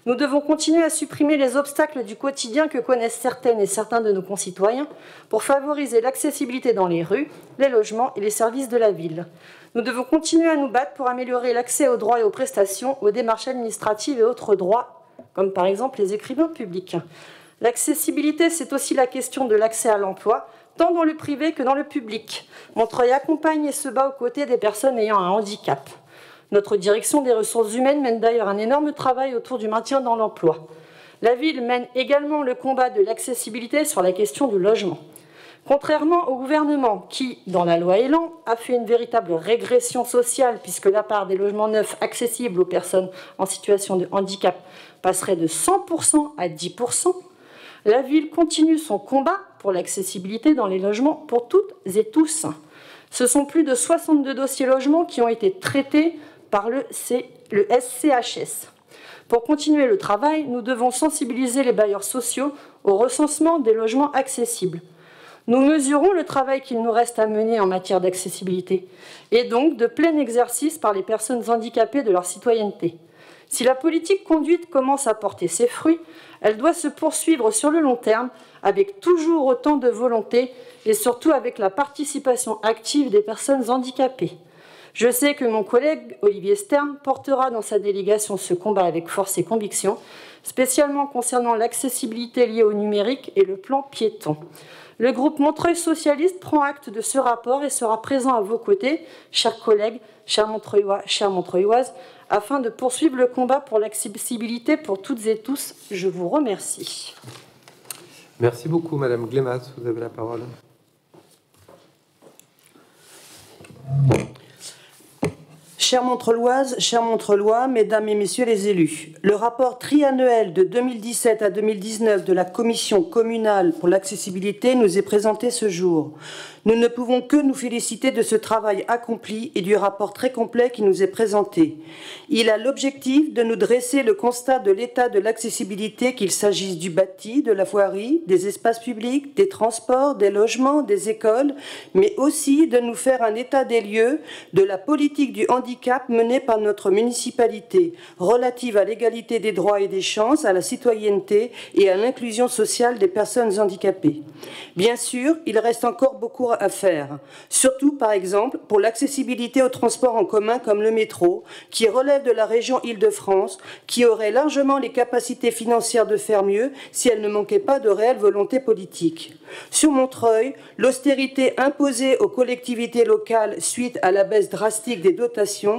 Nous devons continuer à supprimer les obstacles du quotidien que connaissent certaines et certains de nos concitoyens pour favoriser l'accessibilité dans les rues, les logements et les services de la ville. Nous devons continuer à nous battre pour améliorer l'accès aux droits et aux prestations, aux démarches administratives et autres droits, comme par exemple les écrivains publics. L'accessibilité, c'est aussi la question de l'accès à l'emploi, tant dans le privé que dans le public. Montreuil accompagne et se bat aux côtés des personnes ayant un handicap. Notre direction des ressources humaines mène d'ailleurs un énorme travail autour du maintien dans l'emploi. La ville mène également le combat de l'accessibilité sur la question du logement. Contrairement au gouvernement qui, dans la loi Elan, a fait une véritable régression sociale puisque la part des logements neufs accessibles aux personnes en situation de handicap passerait de 100% à 10%, la ville continue son combat pour l'accessibilité dans les logements pour toutes et tous. Ce sont plus de 62 dossiers logements qui ont été traités par le SCHS. Pour continuer le travail, nous devons sensibiliser les bailleurs sociaux au recensement des logements accessibles. Nous mesurons le travail qu'il nous reste à mener en matière d'accessibilité et donc de plein exercice par les personnes handicapées de leur citoyenneté. Si la politique conduite commence à porter ses fruits, elle doit se poursuivre sur le long terme avec toujours autant de volonté et surtout avec la participation active des personnes handicapées. Je sais que mon collègue Olivier Stern portera dans sa délégation ce combat avec force et conviction, spécialement concernant l'accessibilité liée au numérique et le plan piéton. Le groupe Montreuil Socialiste prend acte de ce rapport et sera présent à vos côtés, chers collègues, chers Montreuillois, chères Montreuilloises, afin de poursuivre le combat pour l'accessibilité pour toutes et tous. Je vous remercie. Merci beaucoup, Madame Glemas. Vous avez la parole. Chères Montreuilloises, chers Montreuillois, mesdames et messieurs les élus, le rapport triannuel de 2017 à 2019 de la Commission communale pour l'accessibilité nous est présenté ce jour. Nous ne pouvons que nous féliciter de ce travail accompli et du rapport très complet qui nous est présenté. Il a l'objectif de nous dresser le constat de l'état de l'accessibilité, qu'il s'agisse du bâti, de la voirie, des espaces publics, des transports, des logements, des écoles, mais aussi de nous faire un état des lieux de la politique du handicap menée par notre municipalité, relative à l'égalité des droits et des chances, à la citoyenneté et à l'inclusion sociale des personnes handicapées. Bien sûr, il reste encore beaucoup à faire, surtout par exemple pour l'accessibilité aux transports en commun comme le métro, qui relève de la région Île-de-France, qui aurait largement les capacités financières de faire mieux si elle ne manquait pas de réelle volonté politique. Sur Montreuil, l'austérité imposée aux collectivités locales suite à la baisse drastique des dotations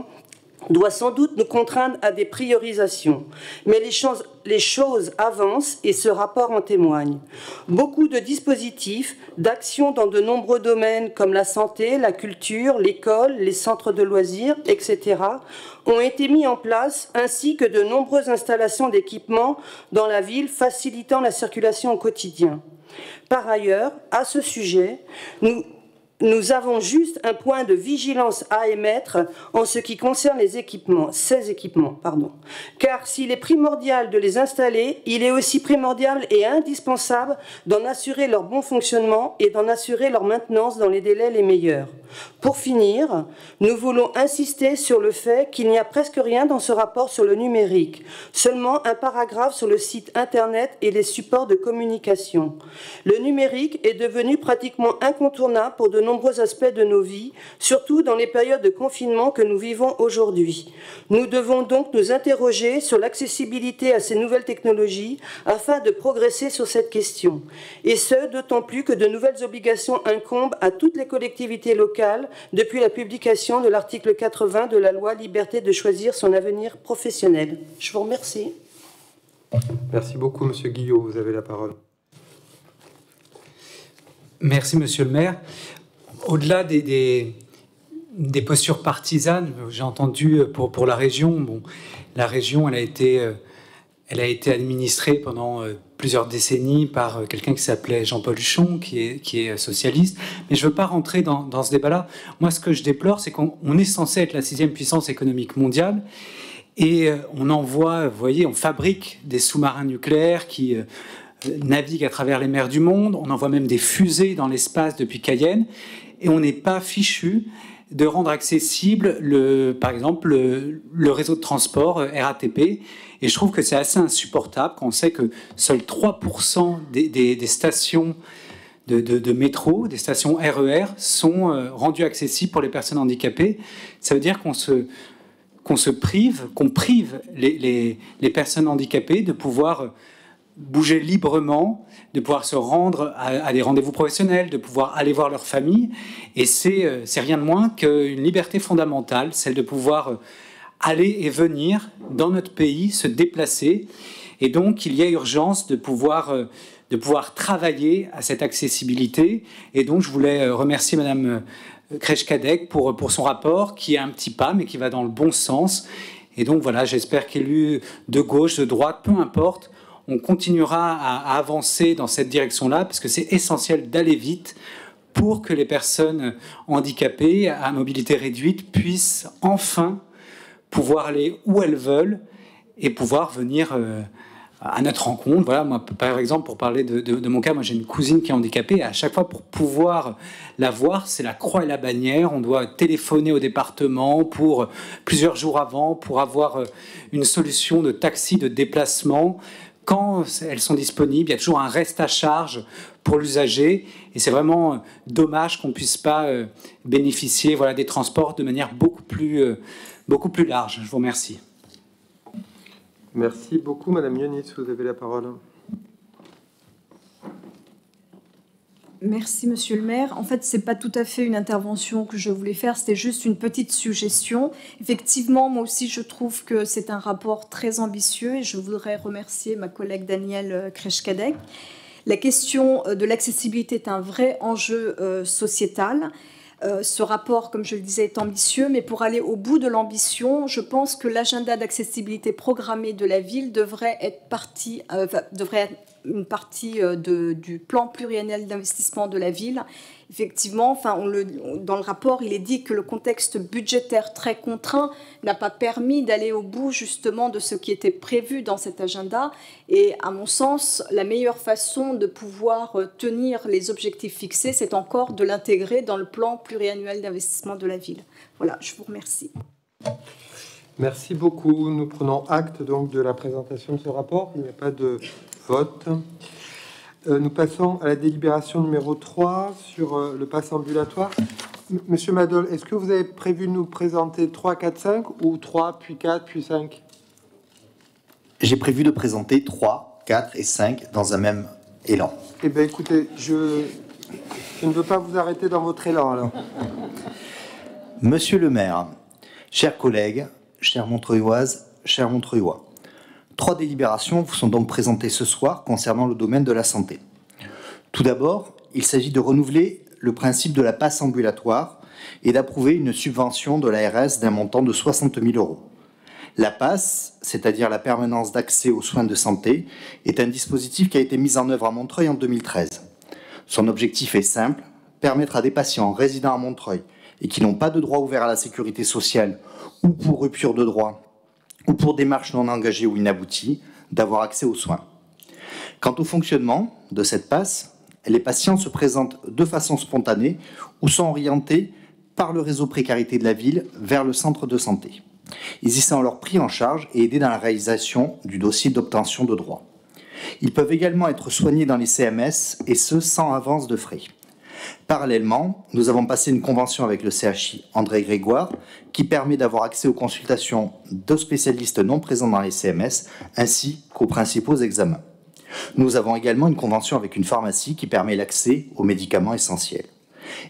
doit sans doute nous contraindre à des priorisations. Mais les choses avancent et ce rapport en témoigne. Beaucoup de dispositifs, d'actions dans de nombreux domaines comme la santé, la culture, l'école, les centres de loisirs, etc., ont été mis en place, ainsi que de nombreuses installations d'équipements dans la ville facilitant la circulation au quotidien. Par ailleurs, à ce sujet, nous avons juste un point de vigilance à émettre en ce qui concerne ces équipements. Car s'il est primordial de les installer, il est aussi primordial et indispensable d'en assurer leur bon fonctionnement et d'en assurer leur maintenance dans les délais les meilleurs. Pour finir, nous voulons insister sur le fait qu'il n'y a presque rien dans ce rapport sur le numérique, seulement un paragraphe sur le site internet et les supports de communication. Le numérique est devenu pratiquement incontournable pour de nombreux aspects de nos vies, surtout dans les périodes de confinement que nous vivons aujourd'hui. Nous devons donc nous interroger sur l'accessibilité à ces nouvelles technologies afin de progresser sur cette question. Et ce, d'autant plus que de nouvelles obligations incombent à toutes les collectivités locales depuis la publication de l'article 80 de la loi Liberté de choisir son avenir professionnel. Je vous remercie. Merci beaucoup, Monsieur Guillot. Vous avez la parole. Merci, Monsieur le maire. Au-delà des postures partisanes, j'ai entendu pour la région. Bon, la région, elle a été administrée pendant plusieurs décennies par quelqu'un qui s'appelait Jean-Paul Huchon, qui est socialiste. Mais je ne veux pas rentrer dans ce débat-là. Moi, ce que je déplore, c'est qu'on est censé être la 6e puissance économique mondiale. Et on envoie, vous voyez, on fabrique des sous-marins nucléaires qui naviguent à travers les mers du monde. On envoie même des fusées dans l'espace depuis Cayenne. Et on n'est pas fichu de rendre accessible, par exemple, le réseau de transport RATP. Et je trouve que c'est assez insupportable quand on sait que seuls 3% des stations de métro, des stations RER, sont rendues accessibles pour les personnes handicapées. Ça veut dire qu'on prive les personnes handicapées de pouvoir bouger librement, de pouvoir se rendre à des rendez-vous professionnels, de pouvoir aller voir leur famille. Et c'est rien de moins qu'une liberté fondamentale, celle de pouvoir aller et venir dans notre pays, se déplacer. Et donc, il y a urgence de pouvoir travailler à cette accessibilité. Et donc, je voulais remercier Madame Kreshkadek pour son rapport, qui est un petit pas, mais qui va dans le bon sens. Et donc, voilà, j'espère qu'élus de gauche, de droite, peu importe, on continuera à avancer dans cette direction-là, parce que c'est essentiel d'aller vite pour que les personnes handicapées à mobilité réduite puissent enfin pouvoir aller où elles veulent et pouvoir venir à notre rencontre. Voilà, moi, par exemple, pour parler de mon cas, moi j'ai une cousine qui est handicapée, et à chaque fois pour pouvoir la voir, c'est la croix et la bannière. On doit téléphoner au département pour plusieurs jours avant pour avoir une solution de taxi de déplacement. Quand elles sont disponibles, il y a toujours un reste à charge pour l'usager, et c'est vraiment dommage qu'on ne puisse pas bénéficier des transports de manière beaucoup plus large. Je vous remercie. Merci beaucoup, Madame Yonis, vous avez la parole. Merci, Monsieur le maire. En fait, ce n'est pas tout à fait une intervention que je voulais faire, c'était juste une petite suggestion. Effectivement, moi aussi, je trouve que c'est un rapport très ambitieux et je voudrais remercier ma collègue Danielle Kreshkadek. La question de l'accessibilité est un vrai enjeu sociétal. Ce rapport, comme je le disais, est ambitieux, mais pour aller au bout de l'ambition, je pense que l'agenda d'accessibilité programmée de la ville devrait être une partie du plan pluriannuel d'investissement de la ville. Effectivement, dans le rapport, il est dit que le contexte budgétaire très contraint n'a pas permis d'aller au bout justement de ce qui était prévu dans cet agenda. Et à mon sens, la meilleure façon de pouvoir tenir les objectifs fixés, c'est encore de l'intégrer dans le plan pluriannuel d'investissement de la ville. Voilà, je vous remercie. Merci beaucoup. Nous prenons acte donc de la présentation de ce rapport. Il n'y a pas de vote. Nous passons à la délibération numéro 3 sur le pass ambulatoire. Monsieur Madol, est-ce que vous avez prévu de nous présenter 3, 4, 5 ou 3, puis 4, puis 5? J'ai prévu de présenter 3, 4 et 5 dans un même élan. Eh bien, écoutez, je ne veux pas vous arrêter dans votre élan, alors. Monsieur le maire, chers collègues, chères Montreuilloises, chers Montreuillois, 3 délibérations vous sont donc présentées ce soir concernant le domaine de la santé. Tout d'abord, il s'agit de renouveler le principe de la passe ambulatoire et d'approuver une subvention de l'ARS d'un montant de 60 000 €. La passe, c'est-à-dire la permanence d'accès aux soins de santé, est un dispositif qui a été mis en œuvre à Montreuil en 2013. Son objectif est simple, permettre à des patients résidant à Montreuil et qui n'ont pas de droit ouvert à la sécurité sociale ou pour rupture de droit ou pour démarches non engagées ou inabouties, d'avoir accès aux soins. Quant au fonctionnement de cette passe, les patients se présentent de façon spontanée ou sont orientés par le réseau précarité de la ville vers le centre de santé. Ils y sont alors pris en charge et aidés dans la réalisation du dossier d'obtention de droits. Ils peuvent également être soignés dans les CMS et ce sans avance de frais. Parallèlement, nous avons passé une convention avec le CHI André Grégoire qui permet d'avoir accès aux consultations de spécialistes non présents dans les CMS ainsi qu'aux principaux examens. Nous avons également une convention avec une pharmacie qui permet l'accès aux médicaments essentiels.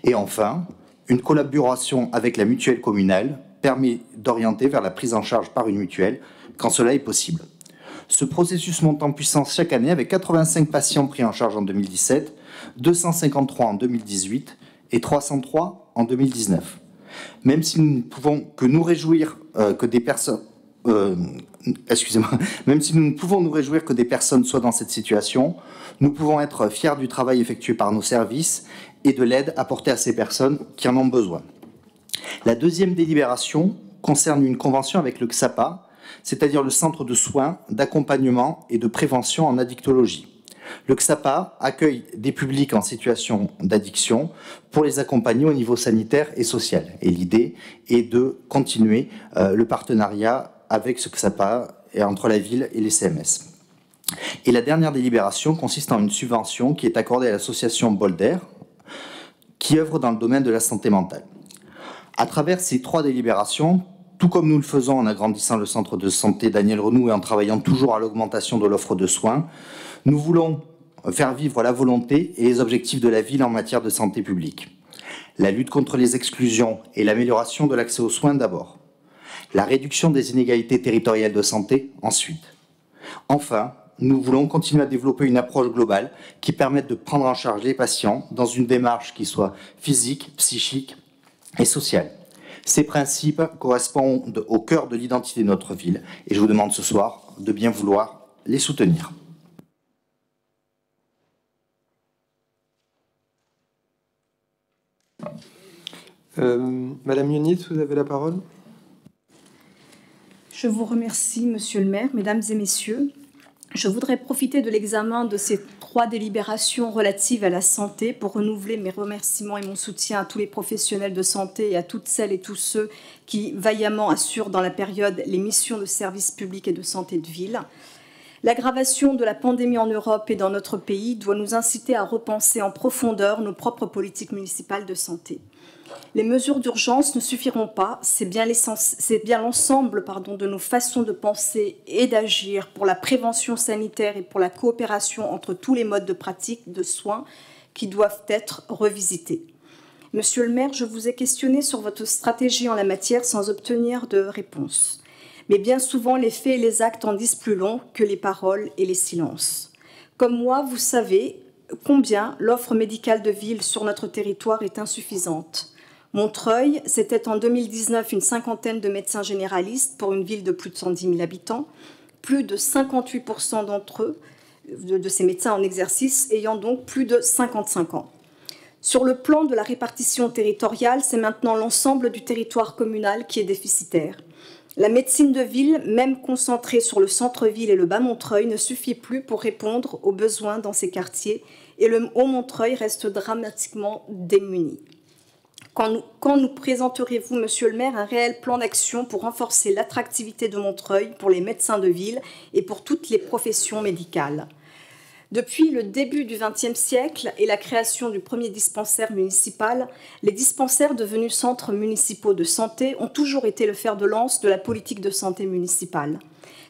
Et enfin, une collaboration avec la mutuelle communale permet d'orienter vers la prise en charge par une mutuelle quand cela est possible. Ce processus monte en puissance chaque année avec 85 patients pris en charge en 2017, 253 en 2018 et 303 en 2019. Même si nous ne pouvons que nous réjouir que des personnes... Même si nous ne pouvons nous réjouir que des personnes soient dans cette situation, nous pouvons être fiers du travail effectué par nos services et de l'aide apportée à ces personnes qui en ont besoin. La deuxième délibération concerne une convention avec le XAPA, c'est-à-dire le Centre de soins, d'accompagnement et de prévention en addictologie. Le XAPA accueille des publics en situation d'addiction pour les accompagner au niveau sanitaire et social. Et l'idée est de continuer le partenariat avec ce XAPA et entre la ville et les CMS. Et la dernière délibération consiste en une subvention qui est accordée à l'association Bolder, qui œuvre dans le domaine de la santé mentale. À travers ces 3 délibérations, tout comme nous le faisons en agrandissant le centre de santé Daniel Renoux et en travaillant toujours à l'augmentation de l'offre de soins, nous voulons faire vivre la volonté et les objectifs de la ville en matière de santé publique. La lutte contre les exclusions et l'amélioration de l'accès aux soins d'abord. La réduction des inégalités territoriales de santé ensuite. Enfin, nous voulons continuer à développer une approche globale qui permette de prendre en charge les patients dans une démarche qui soit physique, psychique et sociale. Ces principes correspondent au cœur de l'identité de notre ville et je vous demande ce soir de bien vouloir les soutenir. Madame Muniz, vous avez la parole. Je vous remercie, Monsieur le maire, Mesdames et Messieurs. Je voudrais profiter de l'examen de ces 3 délibérations relatives à la santé pour renouveler mes remerciements et mon soutien à tous les professionnels de santé et à toutes celles et tous ceux qui vaillamment assurent dans la période les missions de service public et de santé de ville. L'aggravation de la pandémie en Europe et dans notre pays doit nous inciter à repenser en profondeur nos propres politiques municipales de santé. Les mesures d'urgence ne suffiront pas, c'est bien l'ensemble de nos façons de penser et d'agir pour la prévention sanitaire et pour la coopération entre tous les modes de pratique de soins qui doivent être revisités. Monsieur le maire, je vous ai questionné sur votre stratégie en la matière sans obtenir de réponse. Mais bien souvent, les faits et les actes en disent plus long que les paroles et les silences. Comme moi, vous savez combien l'offre médicale de ville sur notre territoire est insuffisante. Montreuil, c'était en 2019 une cinquantaine de médecins généralistes pour une ville de plus de 110 000 habitants, plus de 58% d'entre eux, de ces médecins en exercice, ayant donc plus de 55 ans. Sur le plan de la répartition territoriale, c'est maintenant l'ensemble du territoire communal qui est déficitaire. La médecine de ville, même concentrée sur le centre-ville et le Bas-Montreuil, ne suffit plus pour répondre aux besoins dans ces quartiers et le Haut-Montreuil reste dramatiquement démuni. Quand nous présenterez-vous, Monsieur le maire, un réel plan d'action pour renforcer l'attractivité de Montreuil pour les médecins de ville et pour toutes les professions médicales? Depuis le début du XXe siècle et la création du premier dispensaire municipal, les dispensaires devenus centres municipaux de santé ont toujours été le fer de lance de la politique de santé municipale.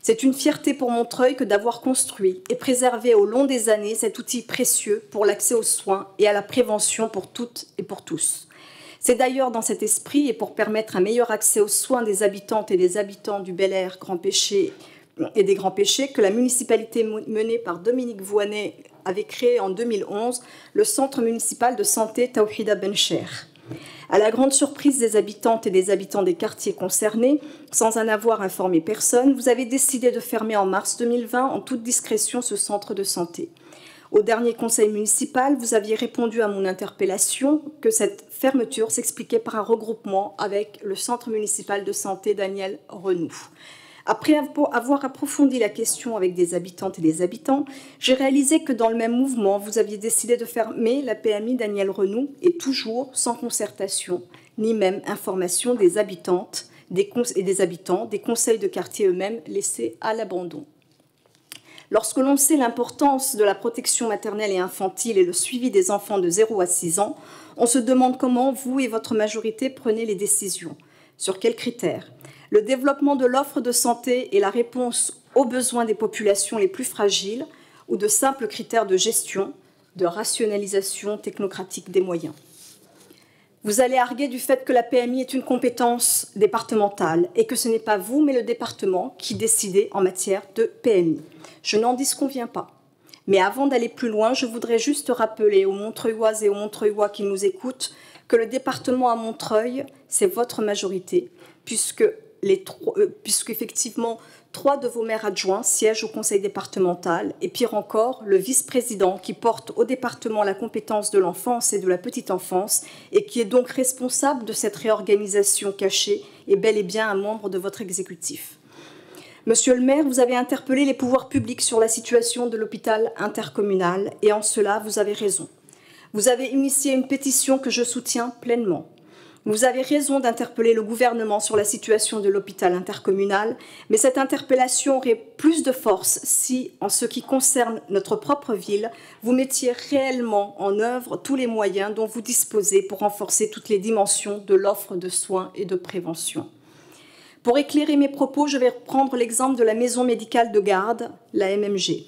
C'est une fierté pour Montreuil que d'avoir construit et préservé au long des années cet outil précieux pour l'accès aux soins et à la prévention pour toutes et pour tous. C'est d'ailleurs dans cet esprit et pour permettre un meilleur accès aux soins des habitantes et des habitants du Bel Air, Grand Péché et des Grands Péchés que la municipalité menée par Dominique Voynet avait créé en 2011 le centre municipal de santé Tawhida Bencher. À la grande surprise des habitantes et des habitants des quartiers concernés, sans en avoir informé personne, vous avez décidé de fermer en mars 2020 en toute discrétion ce centre de santé. Au dernier conseil municipal, vous aviez répondu à mon interpellation que cette fermeture s'expliquait par un regroupement avec le centre municipal de santé Daniel Renoux. Après avoir approfondi la question avec des habitantes et des habitants, j'ai réalisé que dans le même mouvement, vous aviez décidé de fermer la PMI Daniel Renoux et toujours sans concertation, ni même information des habitantes et des habitants, des conseils de quartier eux-mêmes laissés à l'abandon. Lorsque l'on sait l'importance de la protection maternelle et infantile et le suivi des enfants de 0 à 6 ans, on se demande comment vous et votre majorité prenez les décisions. Sur quels critères? Le développement de l'offre de santé et la réponse aux besoins des populations les plus fragiles ou de simples critères de gestion, de rationalisation technocratique des moyens. Vous allez arguer du fait que la PMI est une compétence départementale et que ce n'est pas vous, mais le département qui décidez en matière de PMI. Je n'en disconviens pas. Mais avant d'aller plus loin, je voudrais juste rappeler aux Montreuilloises et aux Montreuillois qui nous écoutent que le département à Montreuil, c'est votre majorité, puisque effectivement 3 de vos maires adjoints siègent au conseil départemental et pire encore, le vice-président qui porte au département la compétence de l'enfance et de la petite enfance et qui est donc responsable de cette réorganisation cachée est bel et bien un membre de votre exécutif. Monsieur le maire, vous avez interpellé les pouvoirs publics sur la situation de l'hôpital intercommunal et en cela, vous avez raison. Vous avez initié une pétition que je soutiens pleinement. Vous avez raison d'interpeller le gouvernement sur la situation de l'hôpital intercommunal, mais cette interpellation aurait plus de force si, en ce qui concerne notre propre ville, vous mettiez réellement en œuvre tous les moyens dont vous disposez pour renforcer toutes les dimensions de l'offre de soins et de prévention. Pour éclairer mes propos, je vais reprendre l'exemple de la maison médicale de garde, la MMG.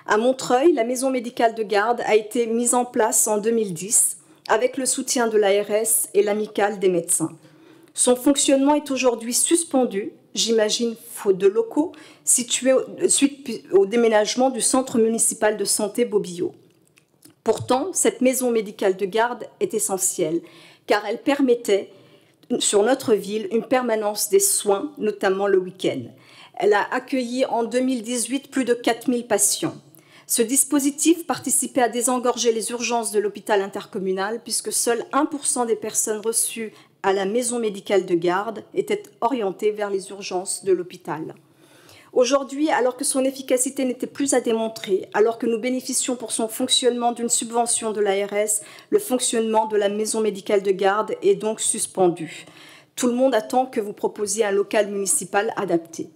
À Montreuil, la maison médicale de garde a été mise en place en 2010 avec le soutien de l'ARS et l'amicale des médecins. Son fonctionnement est aujourd'hui suspendu, j'imagine faute de locaux, suite au déménagement du centre municipal de santé Bobillot. Pourtant, cette maison médicale de garde est essentielle, car elle permettait sur notre ville une permanence des soins, notamment le week-end. Elle a accueilli en 2018 plus de 4000 patients. Ce dispositif participait à désengorger les urgences de l'hôpital intercommunal puisque seul 1% des personnes reçues à la maison médicale de garde étaient orientées vers les urgences de l'hôpital. Aujourd'hui, alors que son efficacité n'était plus à démontrer, alors que nous bénéficions pour son fonctionnement d'une subvention de l'ARS, le fonctionnement de la maison médicale de garde est donc suspendu. Tout le monde attend que vous proposiez un local municipal adapté.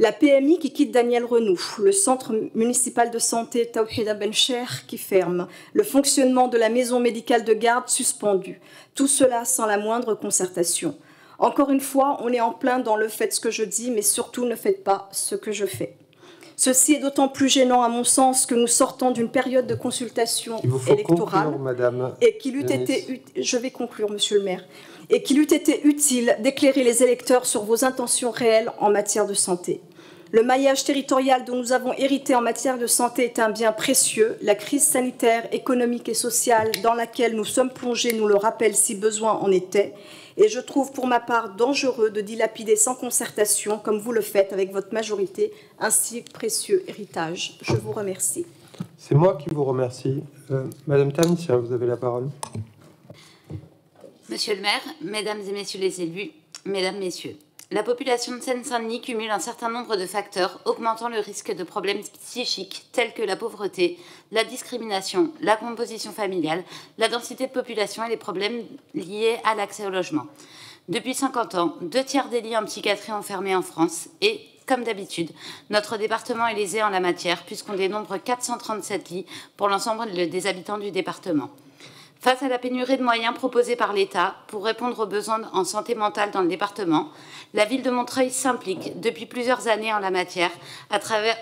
La PMI qui quitte Daniel Renoux, le centre municipal de santé Tawhida Bencher qui ferme, le fonctionnement de la maison médicale de garde suspendu. Tout cela sans la moindre concertation. Encore une fois, on est en plein dans le « faites ce que je dis », mais surtout ne faites pas ce que je fais. Ceci est d'autant plus gênant à mon sens que nous sortons d'une période de consultation électorale et qu'il eût été, je vais conclure, Monsieur le maire, et qu'il eût été utile d'éclairer les électeurs sur vos intentions réelles en matière de santé. Le maillage territorial dont nous avons hérité en matière de santé est un bien précieux. La crise sanitaire, économique et sociale dans laquelle nous sommes plongés nous le rappelle si besoin en était. Et je trouve pour ma part dangereux de dilapider sans concertation, comme vous le faites avec votre majorité, un si précieux héritage. Je vous remercie. C'est moi qui vous remercie. Madame Tamicia, vous avez la parole. Monsieur le maire, mesdames et messieurs les élus, mesdames, messieurs, la population de Seine-Saint-Denis cumule un certain nombre de facteurs augmentant le risque de problèmes psychiques tels que la pauvreté, la discrimination, la composition familiale, la densité de population et les problèmes liés à l'accès au logement. Depuis 50 ans, 2/3 des lits en psychiatrie ont fermé en France et, comme d'habitude, notre département est lésé en la matière puisqu'on dénombre 437 lits pour l'ensemble des habitants du département. Face à la pénurie de moyens proposés par l'État pour répondre aux besoins en santé mentale dans le département, la ville de Montreuil s'implique depuis plusieurs années en la matière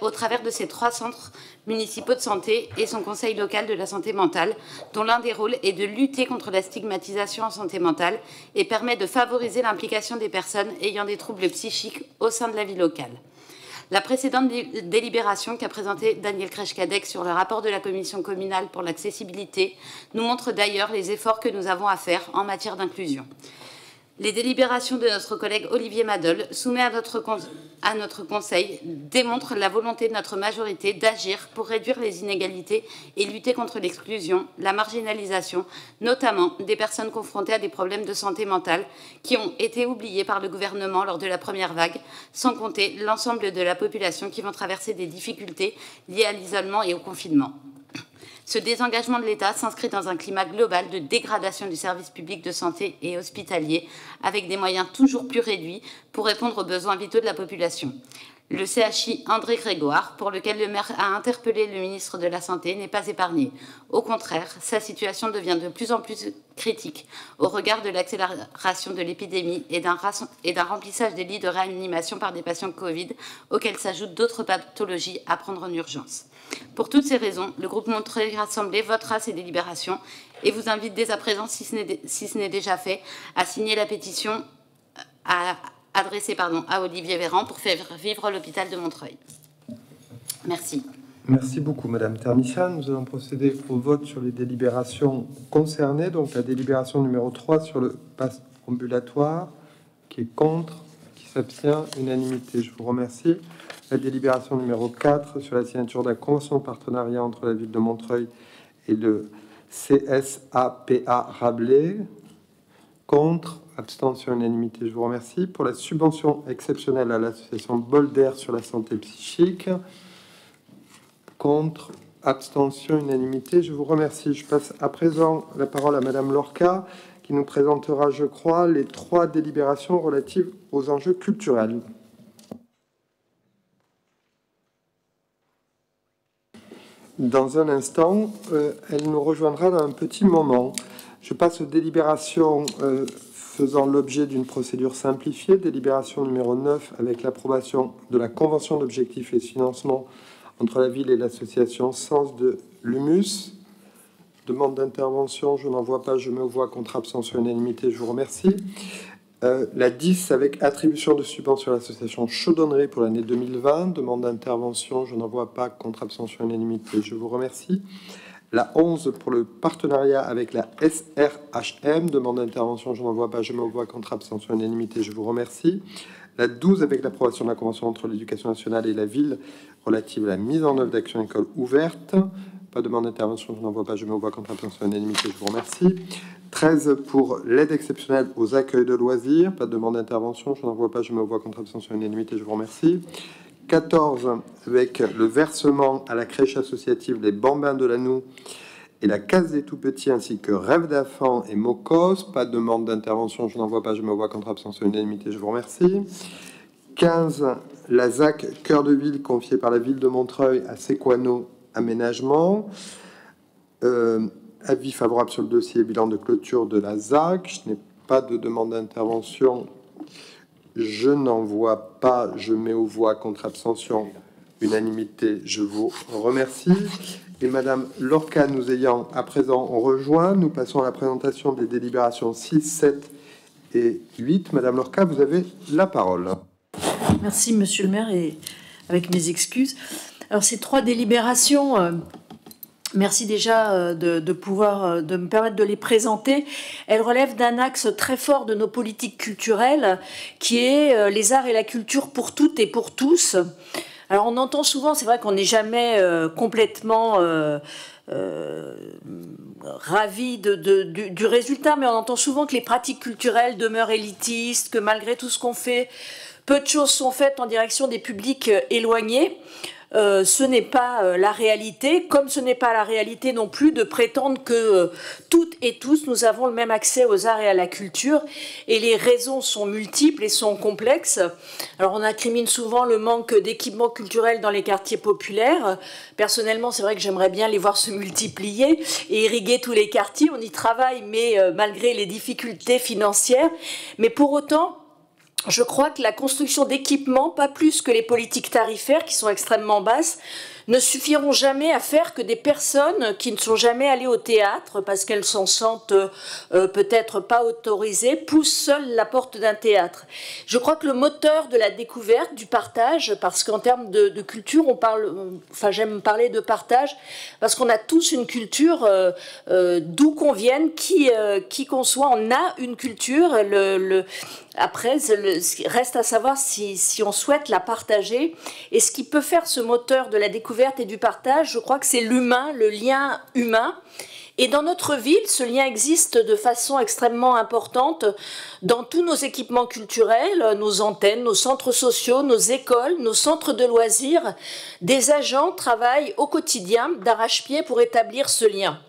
au travers de ses 3 centres municipaux de santé et son conseil local de la santé mentale, dont l'un des rôles est de lutter contre la stigmatisation en santé mentale et permet de favoriser l'implication des personnes ayant des troubles psychiques au sein de la vie locale. La précédente délibération qu'a présentée Daniel Kreshkadek sur le rapport de la commission communale pour l'accessibilité nous montre d'ailleurs les efforts que nous avons à faire en matière d'inclusion. Les délibérations de notre collègue Olivier Madol, soumis à notre conseil, démontrent la volonté de notre majorité d'agir pour réduire les inégalités et lutter contre l'exclusion, la marginalisation, notamment des personnes confrontées à des problèmes de santé mentale qui ont été oubliés par le gouvernement lors de la première vague, sans compter l'ensemble de la population qui vont traverser des difficultés liées à l'isolement et au confinement. Ce désengagement de l'État s'inscrit dans un climat global de dégradation du service public de santé et hospitalier, avec des moyens toujours plus réduits pour répondre aux besoins vitaux de la population. Le CHI André Grégoire, pour lequel le maire a interpellé le ministre de la Santé, n'est pas épargné. Au contraire, sa situation devient de plus en plus critique au regard de l'accélération de l'épidémie et d'un remplissage des lits de réanimation par des patients Covid, auxquels s'ajoutent d'autres pathologies à prendre en urgence. Pour toutes ces raisons, le groupe Montreuil Rassemblé votera ces délibérations et vous invite dès à présent, si ce n'est déjà fait, à signer la pétition adressée à Olivier Véran pour faire vivre l'hôpital de Montreuil. Merci. Merci beaucoup, Madame Tamicia. Nous allons procéder au vote sur les délibérations concernées. Donc, la délibération numéro 3 sur le pass ambulatoire, qui est contre, qui s'abstient, unanimité. Je vous remercie. La délibération numéro 4 sur la signature de la convention de partenariat entre la ville de Montreuil et le CSAPA Rabelais. Contre, abstention, unanimité. Je vous remercie. Pour la subvention exceptionnelle à l'association Bolder sur la santé psychique. Contre, abstention, unanimité. Je vous remercie. Je passe à présent la parole à Madame Lorca, qui nous présentera, je crois, les 3 délibérations relatives aux enjeux culturels. Dans un instant, elle nous rejoindra dans un petit moment. Je passe aux délibérations faisant l'objet d'une procédure simplifiée. Délibération numéro 9 avec l'approbation de la convention d'objectifs et de financement entre la ville et l'association Sens de l'Humus. Demande d'intervention, je n'en vois pas, je mets aux voix, contre abstention unanimité, je vous remercie. La 10 avec attribution de subvention à l'association Chaudonnerie pour l'année 2020. Demande d'intervention, je n'en vois pas, contre abstention unanimité, je vous remercie. La 11 pour le partenariat avec la SRHM. Demande d'intervention, je n'en vois pas, je mets aux voix, contre abstention unanimité, je vous remercie. La 12 avec l'approbation de la convention entre l'éducation nationale et la ville relative à la mise en œuvre d'actions écoles ouvertes. Pas de demande d'intervention, je n'en vois pas, je mets aux voix, contre abstention unanimité, je vous remercie. 13 pour l'aide exceptionnelle aux accueils de loisirs. Pas de demande d'intervention, je n'en vois pas, je mets aux voix, contre abstention unanimité, je vous remercie. 14 avec le versement à la crèche associative Les Bambins de Lannou et la Case des Tout-Petits, ainsi que Rêve d'enfant et Mocos. Pas de demande d'intervention, je n'en vois pas, je me vois, contre abstention unanimité, je vous remercie. 15, la ZAC Cœur de Ville confiée par la ville de Montreuil à Sequano Aménagement. Avis favorable sur le dossier bilan de clôture de la ZAC. Je n'ai pas de demande d'intervention. Je n'en vois pas. Je mets aux voix, contre abstention unanimité. Je vous remercie. Et Madame Lorca nous ayant à présent rejoint, nous passons à la présentation des délibérations 6, 7 et 8. Madame Lorca, vous avez la parole. Merci Monsieur le maire et avec mes excuses. Alors ces 3 délibérations, merci déjà de me permettre de les présenter. Elles relèvent d'un axe très fort de nos politiques culturelles, qui est les arts et la culture pour toutes et pour tous. Alors on entend souvent, c'est vrai qu'on n'est jamais complètement ravi du résultat, mais on entend souvent que les pratiques culturelles demeurent élitistes, que malgré tout ce qu'on fait, peu de choses sont faites en direction des publics éloignés. Ce n'est pas la réalité, comme ce n'est pas la réalité non plus de prétendre que toutes et tous nous avons le même accès aux arts et à la culture, et les raisons sont multiples et sont complexes. Alors on incrimine souvent le manque d'équipements culturels dans les quartiers populaires. Personnellement, c'est vrai que j'aimerais bien les voir se multiplier et irriguer tous les quartiers. On y travaille, mais malgré les difficultés financières. Mais pour autant, je crois que la construction d'équipements, pas plus que les politiques tarifaires qui sont extrêmement basses, ne suffiront jamais à faire que des personnes qui ne sont jamais allées au théâtre parce qu'elles s'en sentent peut-être pas autorisées poussent seules la porte d'un théâtre. Je crois que le moteur de la découverte, du partage, parce qu'en termes de culture, j'aime parler de partage, parce qu'on a tous une culture, d'où qu'on vienne, qui qu'on soit, on a une culture. Après, reste à savoir si on souhaite la partager. Et ce qui peut faire ce moteur de la découverte et du partage, je crois que c'est l'humain, le lien humain. Et dans notre ville, ce lien existe de façon extrêmement importante dans tous nos équipements culturels, nos antennes, nos centres sociaux, nos écoles, nos centres de loisirs. Des agents travaillent au quotidien d'arrache-pied pour établir ce lien.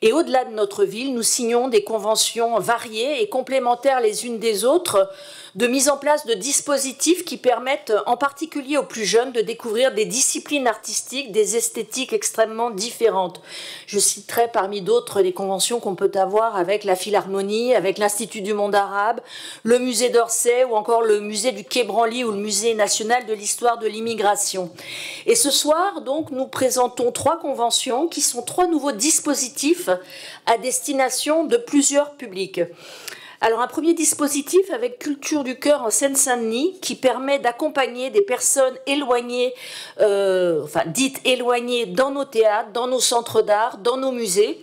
Et au-delà de notre ville, nous signons des conventions variées et complémentaires les unes des autres, de mise en place de dispositifs qui permettent en particulier aux plus jeunes de découvrir des disciplines artistiques, des esthétiques extrêmement différentes. Je citerai parmi d'autres les conventions qu'on peut avoir avec la Philharmonie, avec l'Institut du monde arabe, le musée d'Orsay ou encore le musée du Quai Branly ou le musée national de l'histoire de l'immigration. Et ce soir, donc, nous présentons 3 conventions qui sont 3 nouveaux dispositifs à destination de plusieurs publics. Alors un premier dispositif avec Culture du Cœur en Seine-Saint-Denis qui permet d'accompagner des personnes éloignées, dites éloignées dans nos théâtres, dans nos centres d'art, dans nos musées.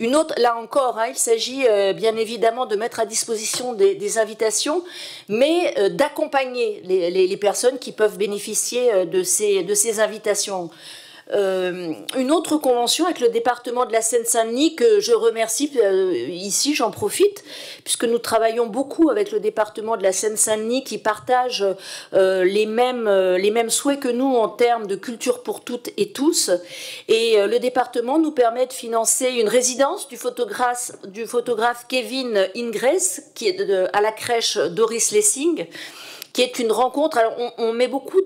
Une autre, là encore, il s'agit bien évidemment de mettre à disposition des invitations, mais d'accompagner les personnes qui peuvent bénéficier de ces invitations. Une autre convention avec le département de la Seine-Saint-Denis que je remercie ici, j'en profite, puisque nous travaillons beaucoup avec le département de la Seine-Saint-Denis qui partage les mêmes souhaits que nous en termes de culture pour toutes et tous. Et le département nous permet de financer une résidence du photographe Kevin Ingress, qui est à la crèche Doris Lessing, qui est une rencontre. Alors on a beaucoup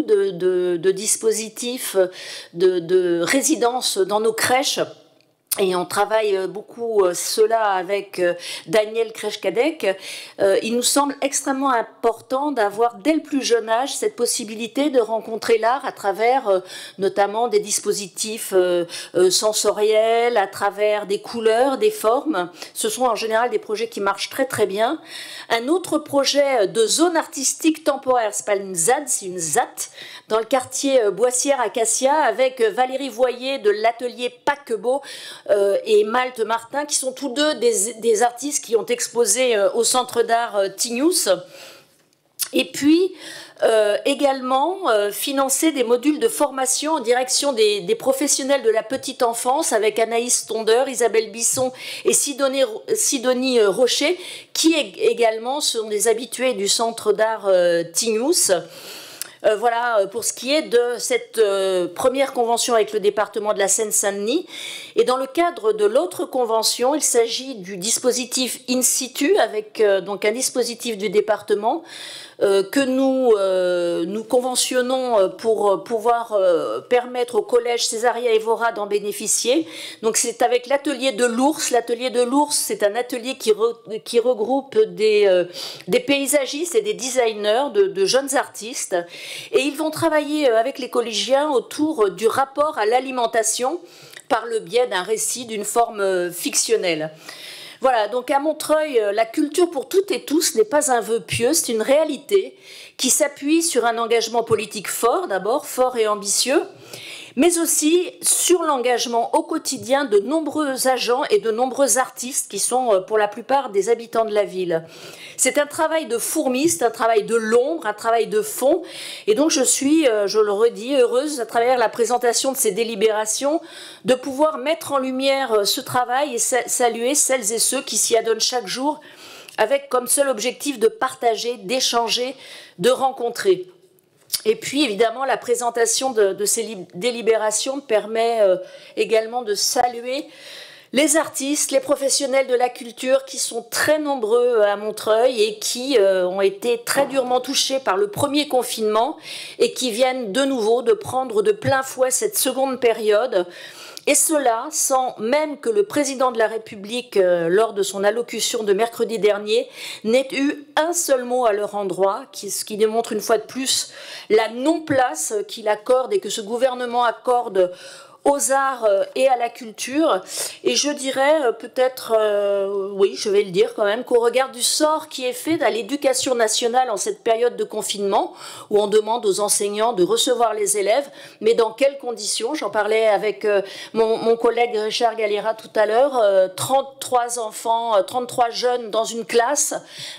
de dispositifs de résidence dans nos crèches. Et on travaille beaucoup cela avec Daniel Kreshkadek. Il nous semble extrêmement important d'avoir dès le plus jeune âge cette possibilité de rencontrer l'art à travers notamment des dispositifs sensoriels, à travers des couleurs, des formes. Ce sont en général des projets qui marchent très très bien. Un autre projet de zone artistique temporaire, c'est pas une ZAD, c'est une ZAT, dans le quartier Boissière-Acacia avec Valérie Voyer de l'atelier Paquebot et Malte Martin, qui sont tous deux des artistes qui ont exposé au Centre d'art Tignous. Et puis, également, financer des modules de formation en direction des professionnels de la petite enfance avec Anaïs Tondeur, Isabelle Bisson et Sidonie Rocher, qui également sont des habitués du Centre d'art Tignous. Voilà pour ce qui est de cette première convention avec le département de la Seine-Saint-Denis. Et dans le cadre de l'autre convention, il s'agit du dispositif In situ, avec donc un dispositif du département que nous conventionnons pour pouvoir permettre au collège Césaria Évora d'en bénéficier. Donc c'est avec l'atelier de l'Ours. L'atelier de l'Ours, c'est un atelier qui regroupe des paysagistes et des designers, de jeunes artistes. Et ils vont travailler avec les collégiens autour du rapport à l'alimentation par le biais d'un récit d'une forme fictionnelle. Voilà, donc à Montreuil, la culture pour toutes et tous n'est pas un vœu pieux, c'est une réalité qui s'appuie sur un engagement politique fort, d'abord, fort et ambitieux, mais aussi sur l'engagement au quotidien de nombreux agents et de nombreux artistes qui sont pour la plupart des habitants de la ville. C'est un travail de fourmi, c'est un travail de l'ombre, un travail de fond, et donc je suis, je le redis, heureuse à travers la présentation de ces délibérations de pouvoir mettre en lumière ce travail et saluer celles et ceux qui s'y adonnent chaque jour avec comme seul objectif de partager, d'échanger, de rencontrer. Et puis, évidemment, la présentation de ces délibérations permet également de saluer les artistes, les professionnels de la culture qui sont très nombreux à Montreuil et qui ont été très durement touchés par le premier confinement et qui viennent de nouveau de prendre de plein fouet cette seconde période. Et cela sans même que le président de la République, lors de son allocution de mercredi dernier, n'ait eu un seul mot à leur endroit, ce qui démontre une fois de plus la non-place qu'il accorde et que ce gouvernement accorde aux arts et à la culture. Et je dirais peut-être, oui, je vais le dire quand même, qu'au regard du sort qui est fait à l'éducation nationale en cette période de confinement, où on demande aux enseignants de recevoir les élèves, mais dans quelles conditions? J'en parlais avec mon collègue Richard Galera tout à l'heure, 33 enfants, 33 jeunes dans une classe,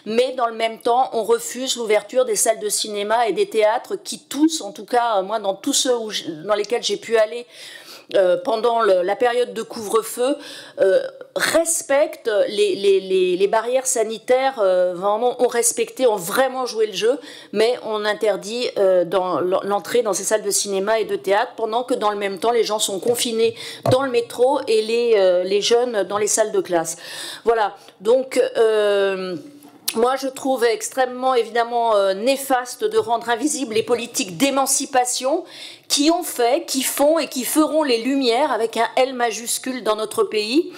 mais dans le même temps, on refuse l'ouverture des salles de cinéma et des théâtres qui tous, en tout cas, moi, dans tous ceux dans lesquels j'ai pu aller, pendant la période de couvre-feu, respectent les barrières sanitaires, vraiment ont respecté, ont vraiment joué le jeu, mais on interdit l'entrée dans ces salles de cinéma et de théâtre, pendant que dans le même temps, les gens sont confinés dans le métro et les jeunes dans les salles de classe. Voilà, donc moi, je trouve extrêmement, évidemment, néfaste de rendre invisibles les politiques d'émancipation qui ont fait, qui font et qui feront les lumières avec un L majuscule dans notre pays.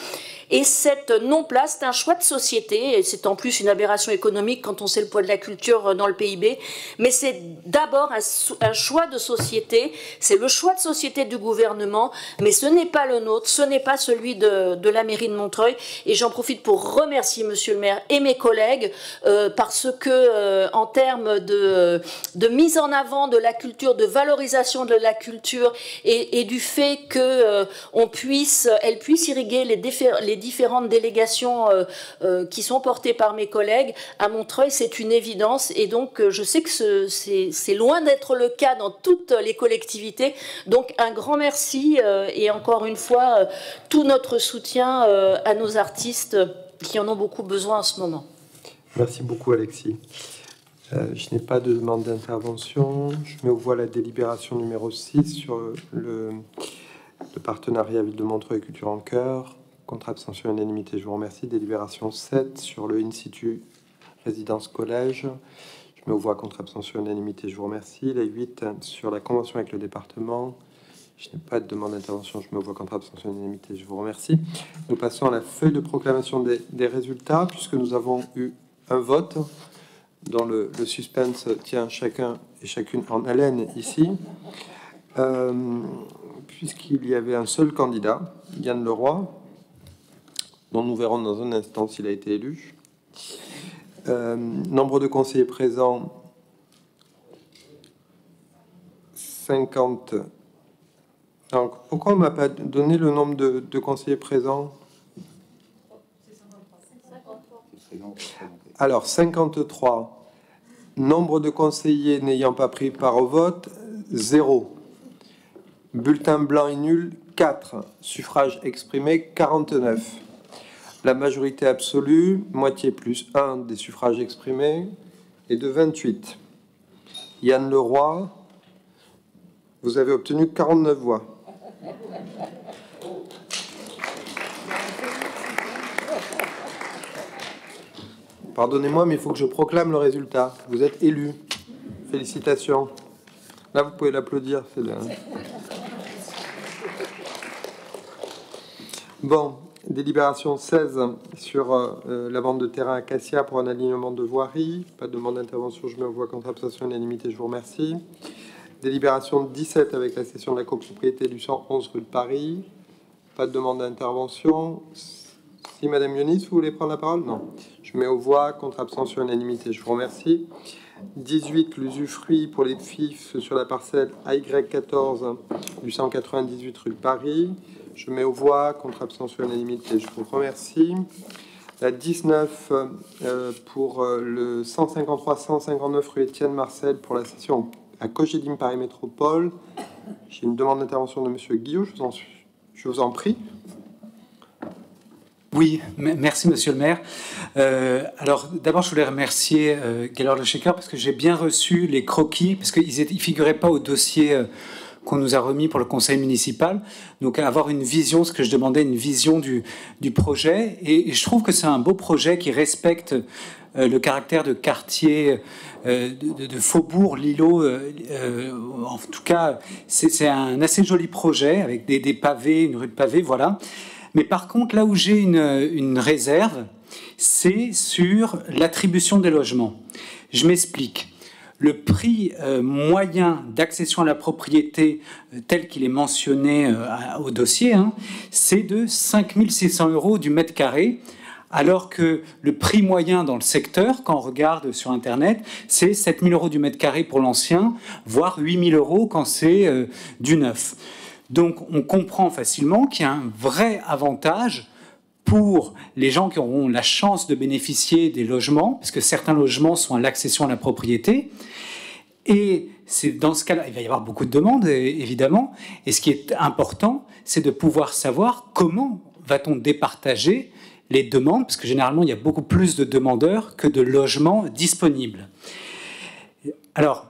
Et cette non-place, c'est un choix de société, et c'est en plus une aberration économique quand on sait le poids de la culture dans le PIB, mais c'est d'abord un choix de société, c'est le choix de société du gouvernement, mais ce n'est pas le nôtre, ce n'est pas celui de la mairie de Montreuil, et j'en profite pour remercier Monsieur le maire et mes collègues, parce que en termes de mise en avant de la culture, de valorisation de la culture, et du fait qu'elle puisse irriguer les différentes délégations qui sont portées par mes collègues à Montreuil, c'est une évidence, et donc je sais que c'est loin d'être le cas dans toutes les collectivités, donc un grand merci et encore une fois tout notre soutien à nos artistes qui en ont beaucoup besoin en ce moment. Merci beaucoup Alexis. Je n'ai pas de demande d'intervention. Je mets aux voix la délibération numéro 6 sur le partenariat Ville de Montreuil Culture en Cœur. Contre abstention unanimité, je vous remercie. Délibération 7 sur le In-situ résidence collège. Je mets aux voix contre abstention unanimité, je vous remercie. La 8 sur la convention avec le département. Je n'ai pas de demande d'intervention, je mets aux voix contre abstention unanimité, je vous remercie. Nous passons à la feuille de proclamation des résultats, puisque nous avons eu un vote dont le suspense tient chacun et chacune en haleine ici. Puisqu'il y avait un seul candidat, Yann Leroy, dont nous verrons dans un instant s'il a été élu. Nombre de conseillers présents, 50. Donc, pourquoi on ne m'a pas donné le nombre de conseillers présents? Alors, 53. Nombre de conseillers n'ayant pas pris part au vote, 0. Bulletin blanc et nul, 4. Suffrage exprimé, 49. La majorité absolue, moitié plus 1 des suffrages exprimés, est de 28. Yann Leroy, vous avez obtenu 49 voix. Pardonnez-moi, mais il faut que je proclame le résultat. Vous êtes élu. Félicitations. Là, vous pouvez l'applaudir. Bon. Délibération 16 sur la vente de terrain à Cassia pour un alignement de voirie. Pas de demande d'intervention, je mets aux voix contre abstention unanimité, je vous remercie. Délibération 17 avec la cession de la copropriété du 111 rue de Paris. Pas de demande d'intervention. Si Madame Yonis, vous voulez prendre la parole? Non. Je mets aux voix, contre abstention unanimité. Je vous remercie. 18, l'usufruit pour les FIF sur la parcelle AY14 du 198 rue de Paris. Je mets aux voix, contre abstention unanimité. Je vous remercie. La 19 pour le 153-159 rue Étienne Marcel pour la session à Cogedim Paris Métropole. J'ai une demande d'intervention de Monsieur Guillot. Je vous en prie. Oui, merci Monsieur le maire. Alors d'abord je voulais remercier Gaylord Le Shaker parce que j'ai bien reçu les croquis, parce qu'ils ne figuraient pas au dossier qu'on nous a remis pour le conseil municipal. Donc avoir une vision, ce que je demandais, une vision du projet. Et je trouve que c'est un beau projet qui respecte le caractère de quartier, de faubourg, l'îlot. En tout cas, c'est un assez joli projet avec des pavés, une rue de pavés, voilà. Mais par contre, là où j'ai une réserve, c'est sur l'attribution des logements. Je m'explique. Le prix moyen d'accession à la propriété, tel qu'il est mentionné au dossier, c'est de 5 600 € du mètre carré, alors que le prix moyen dans le secteur, quand on regarde sur Internet, c'est 7 000 € du mètre carré pour l'ancien, voire 8 000 € quand c'est du neuf. Donc on comprend facilement qu'il y a un vrai avantage pour les gens qui auront la chance de bénéficier des logements, parce que certains logements sont à l'accession à la propriété. Et c'est dans ce cas-là, il va y avoir beaucoup de demandes, évidemment. Et ce qui est important, c'est de pouvoir savoir comment va-t-on départager les demandes, parce que généralement, il y a beaucoup plus de demandeurs que de logements disponibles. Alors,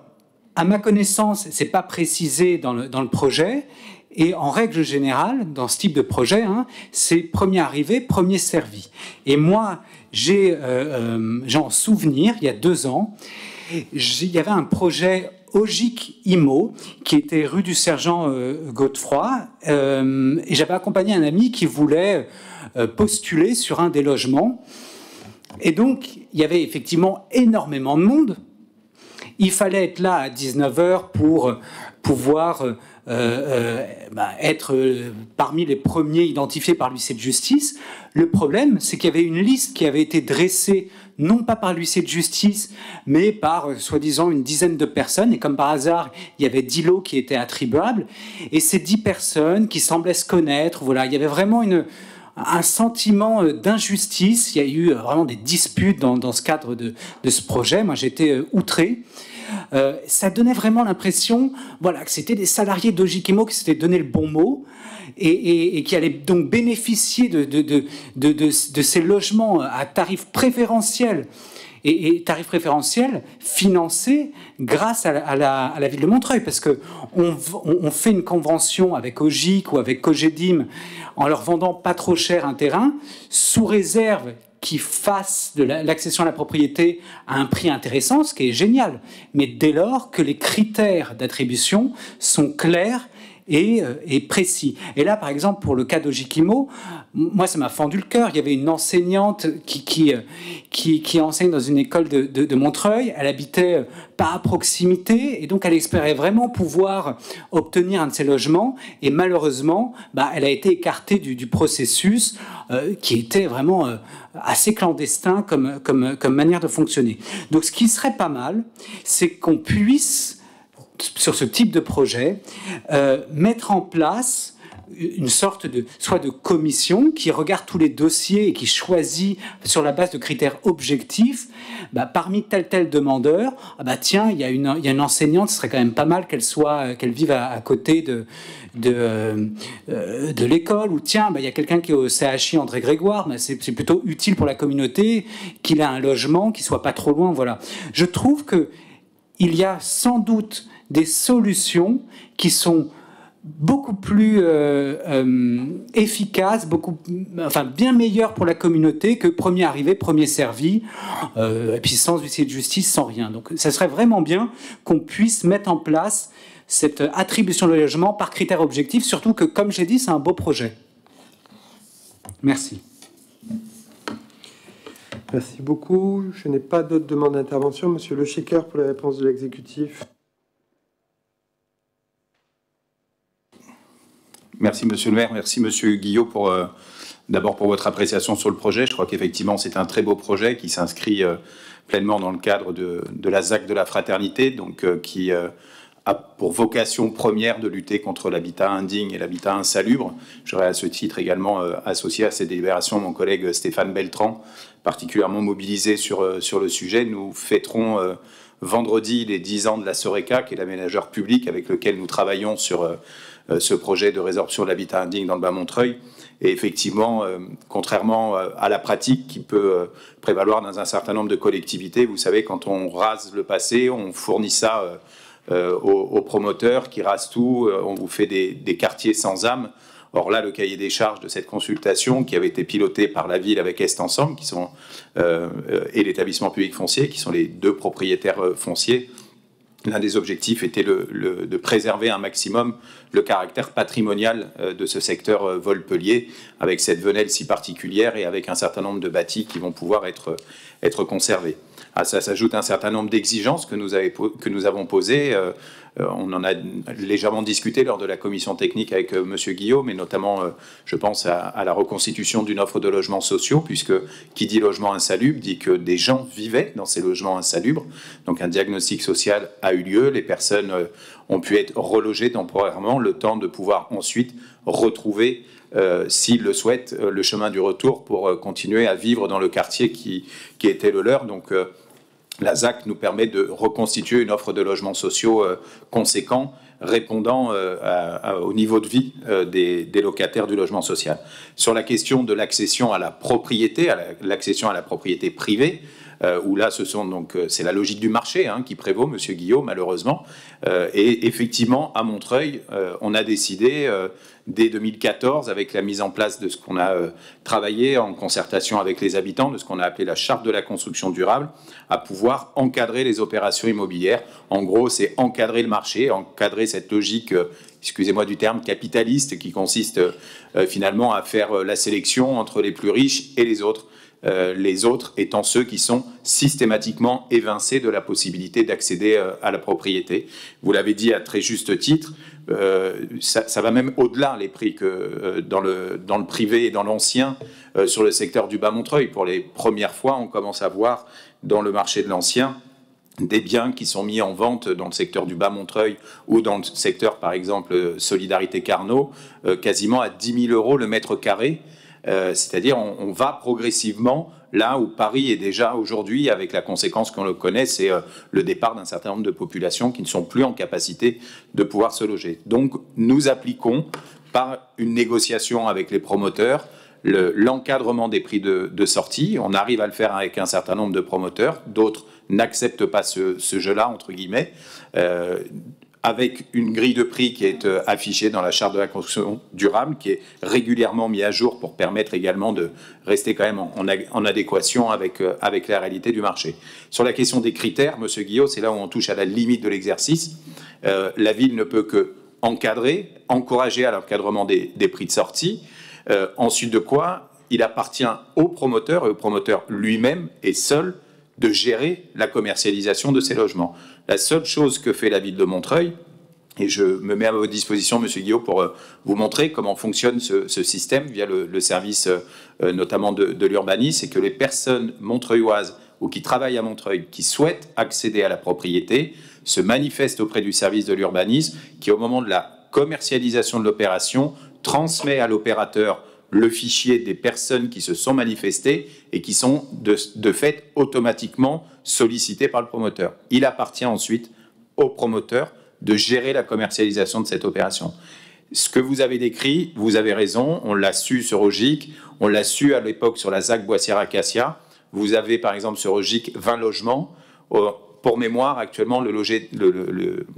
à ma connaissance, ce n'est pas précisé dans le projet. Et en règle générale, dans ce type de projet, c'est premier arrivé, premier servi. Et moi, j'ai en souvenir, il y a 2 ans, il y avait un projet Ogic Imo qui était rue du Sergent Godefroy. Et j'avais accompagné un ami qui voulait postuler sur un des logements. Et donc, il y avait effectivement énormément de monde. Il fallait être là à 19h pour pouvoir être parmi les premiers identifiés par l'huissier de justice. Le problème, c'est qu'il y avait une liste qui avait été dressée, non pas par l'huissier de justice, mais par, soi-disant, une dizaine de personnes. Et comme par hasard, il y avait 10 lots qui étaient attribuables. Et ces 10 personnes qui semblaient se connaître, voilà, il y avait vraiment un sentiment d'injustice. Il y a eu vraiment des disputes dans ce cadre de ce projet. Moi, j'étais outré. Ça donnait vraiment l'impression, voilà, que c'était des salariés d'Ogic Imo qui s'étaient donné le bon mot et qui allaient donc bénéficier de ces logements à tarif préférentiel et tarif préférentiel financé grâce à la ville de Montreuil, parce que on fait une convention avec Ogic ou avec Cogedim en leur vendant pas trop cher un terrain sous réserve qui fassent de l'accession à la propriété à un prix intéressant, ce qui est génial, mais dès lors que les critères d'attribution sont clairs et précis. Et là, par exemple, pour le cas d'Ogic Imo, moi, ça m'a fendu le cœur. Il y avait une enseignante qui enseigne dans une école de Montreuil. Elle habitait pas à proximité, et donc elle espérait vraiment pouvoir obtenir un de ces logements. Et malheureusement, elle a été écartée du processus qui était vraiment assez clandestin comme manière de fonctionner. Donc, ce qui serait pas mal, c'est qu'on puisse, sur ce type de projet, mettre en place une sorte soit de commission qui regarde tous les dossiers et qui choisit sur la base de critères objectifs, parmi tel demandeur, tiens, il y a une enseignante, ce serait quand même pas mal qu'elle vive à côté de l'école, ou tiens, il y a quelqu'un qui est au CHI André Grégoire, c'est plutôt utile pour la communauté qu'il a un logement qui soit pas trop loin, voilà. Je trouve que il y a sans doute des solutions qui sont beaucoup plus efficaces, bien meilleures pour la communauté que premier arrivé, premier servi, et puis sans huissier de justice, sans rien. Donc ça serait vraiment bien qu'on puisse mettre en place cette attribution de logement par critères objectifs, surtout que, comme j'ai dit, c'est un beau projet. Merci. Merci beaucoup. Je n'ai pas d'autres demandes d'intervention. Monsieur Le Shaker, pour la réponse de l'exécutif. Merci Monsieur le maire, merci Monsieur Guillot pour d'abord pour votre appréciation sur le projet. Je crois qu'effectivement c'est un très beau projet qui s'inscrit pleinement dans le cadre de la ZAC de la fraternité, donc qui a pour vocation première de lutter contre l'habitat indigne et l'habitat insalubre. J'aurais à ce titre également associé à ces délibérations mon collègue Stéphane Beltran, particulièrement mobilisé sur le sujet. Nous fêterons vendredi les 10 ans de la Soreca, qui est l'aménageur public avec lequel nous travaillons sur ce projet de résorption de l'habitat indigne dans le Bas-Montreuil. Et effectivement, contrairement à la pratique qui peut prévaloir dans un certain nombre de collectivités, vous savez, quand on rase le passé, on fournit ça aux promoteurs qui rasent tout, on vous fait des quartiers sans âme. Or là, le cahier des charges de cette consultation, qui avait été piloté par la ville avec Est Ensemble, qui sont, et l'établissement public foncier, qui sont les deux propriétaires fonciers, l'un des objectifs était de préserver un maximum le caractère patrimonial de ce secteur Volpellier, avec cette venelle si particulière et avec un certain nombre de bâtis qui vont pouvoir être conservés. À ça s'ajoute un certain nombre d'exigences que nous avons posées. On en a légèrement discuté lors de la commission technique avec Monsieur Guillaume, mais notamment, je pense à la reconstitution d'une offre de logements sociaux, puisque qui dit logement insalubre dit que des gens vivaient dans ces logements insalubres. Donc un diagnostic social a eu lieu, les personnes ont pu être relogées temporairement, le temps de pouvoir ensuite retrouver, s'ils le souhaitent, le chemin du retour pour continuer à vivre dans le quartier qui était le leur. Donc la ZAC nous permet de reconstituer une offre de logements sociaux conséquent, répondant au niveau de vie des locataires du logement social. Sur la question de l'accession à la propriété, l'accession à la propriété privée, où là, c'est la logique du marché qui prévaut, Monsieur Guillaume, malheureusement. Et effectivement, à Montreuil, on a décidé, dès 2014, avec la mise en place de ce qu'on a travaillé en concertation avec les habitants, de ce qu'on a appelé la charte de la construction durable, à pouvoir encadrer les opérations immobilières. En gros, c'est encadrer le marché, encadrer cette logique, excusez-moi du terme, capitaliste, qui consiste finalement à faire la sélection entre les plus riches et les autres étant ceux qui sont systématiquement évincés de la possibilité d'accéder à la propriété. Vous l'avez dit à très juste titre, ça va même au-delà les prix que dans le privé et dans l'ancien, sur le secteur du Bas-Montreuil. Pour les premières fois, on commence à voir dans le marché de l'ancien des biens qui sont mis en vente dans le secteur du Bas-Montreuil ou dans le secteur, par exemple, Solidarité Carnot, quasiment à 10 000 € le mètre carré. C'est-à-dire on va progressivement là où Paris est déjà aujourd'hui, avec la conséquence qu'on le connaît, c'est le départ d'un certain nombre de populations qui ne sont plus en capacité de pouvoir se loger. Donc nous appliquons par une négociation avec les promoteurs l'encadrement des prix de sortie. On arrive à le faire avec un certain nombre de promoteurs, d'autres n'acceptent pas ce jeu-là, entre guillemets, avec une grille de prix qui est affichée dans la charte de la construction durable, qui est régulièrement mise à jour pour permettre également de rester quand même en adéquation avec la réalité du marché. Sur la question des critères, Monsieur Guillot, c'est là où on touche à la limite de l'exercice. La ville ne peut que encadrer, encourager à l'encadrement des prix de sortie. Ensuite de quoi, il appartient au promoteur et au promoteur lui-même et seul de gérer la commercialisation de ces logements. La seule chose que fait la ville de Montreuil, et je me mets à votre disposition, Monsieur Guillot, pour vous montrer comment fonctionne ce système via le service notamment de l'urbanisme, c'est que les personnes montreuilloises ou qui travaillent à Montreuil, qui souhaitent accéder à la propriété, se manifestent auprès du service de l'urbanisme, qui au moment de la commercialisation de l'opération, transmet à l'opérateur le fichier des personnes qui se sont manifestées et qui sont de fait automatiquement sollicitées par le promoteur. Il appartient ensuite au promoteur de gérer la commercialisation de cette opération. Ce que vous avez décrit, vous avez raison, on l'a su sur Ogic, on l'a su à l'époque sur la ZAC Boissière-Acacia. Vous avez par exemple sur Ogic 20 logements. Pour mémoire, actuellement, le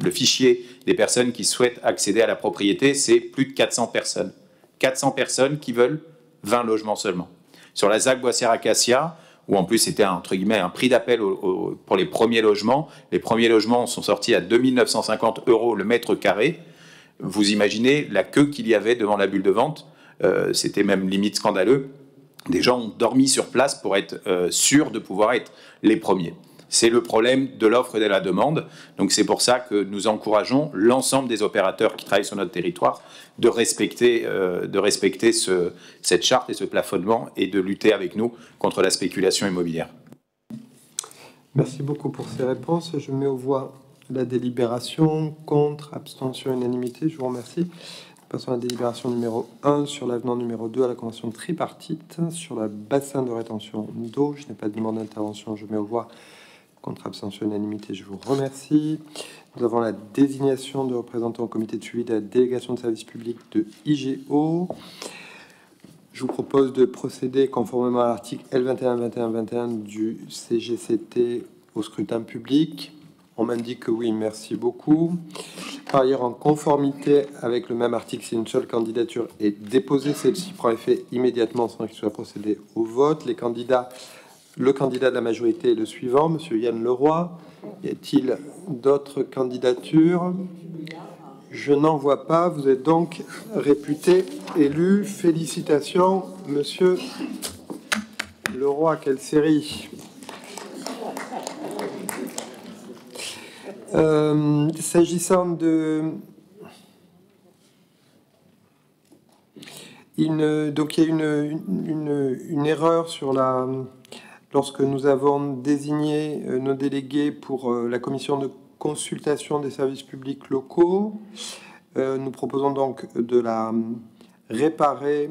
fichier des personnes qui souhaitent accéder à la propriété, c'est plus de 400 personnes. 400 personnes qui veulent 20 logements seulement. Sur la ZAC Boissière-Acacia, où en plus c'était entre guillemets un prix d'appel pour les premiers logements sont sortis à 2 950 € le mètre carré. Vous imaginez la queue qu'il y avait devant la bulle de vente, c'était même limite scandaleux. Des gens ont dormi sur place pour être sûrs de pouvoir être les premiers. C'est le problème de l'offre et de la demande. Donc c'est pour ça que nous encourageons l'ensemble des opérateurs qui travaillent sur notre territoire de respecter cette charte et ce plafonnement et de lutter avec nous contre la spéculation immobilière. Merci beaucoup pour ces réponses. Je mets aux voix la délibération. Contre, abstention, unanimité. Je vous remercie. Passons à la délibération numéro 1 sur l'avenant numéro 2 à la convention tripartite sur le bassin de rétention d'eau. Je n'ai pas de demande d'intervention. Je mets aux voix. Contre, abstention, unanimité. Je vous remercie. Nous avons la désignation de représentants au comité de suivi de la délégation de service public de IGO. Je vous propose de procéder conformément à l'article L21-21-21 du CGCT au scrutin public. On m'indique que oui, merci beaucoup. Par ailleurs, en conformité avec le même article, si une seule candidature est déposée, celle-ci prend effet immédiatement sans qu'il soit procédé au vote. Le candidat de la majorité est le suivant, Monsieur Yann Leroy. Y a-t-il d'autres candidatures? Je n'en vois pas. Vous êtes donc réputé élu. Félicitations, Monsieur Leroy. Quelle série! S'agissant de... Donc il y a une erreur sur la... Lorsque nous avons désigné nos délégués pour la commission de consultation des services publics locaux, nous proposons donc de la réparer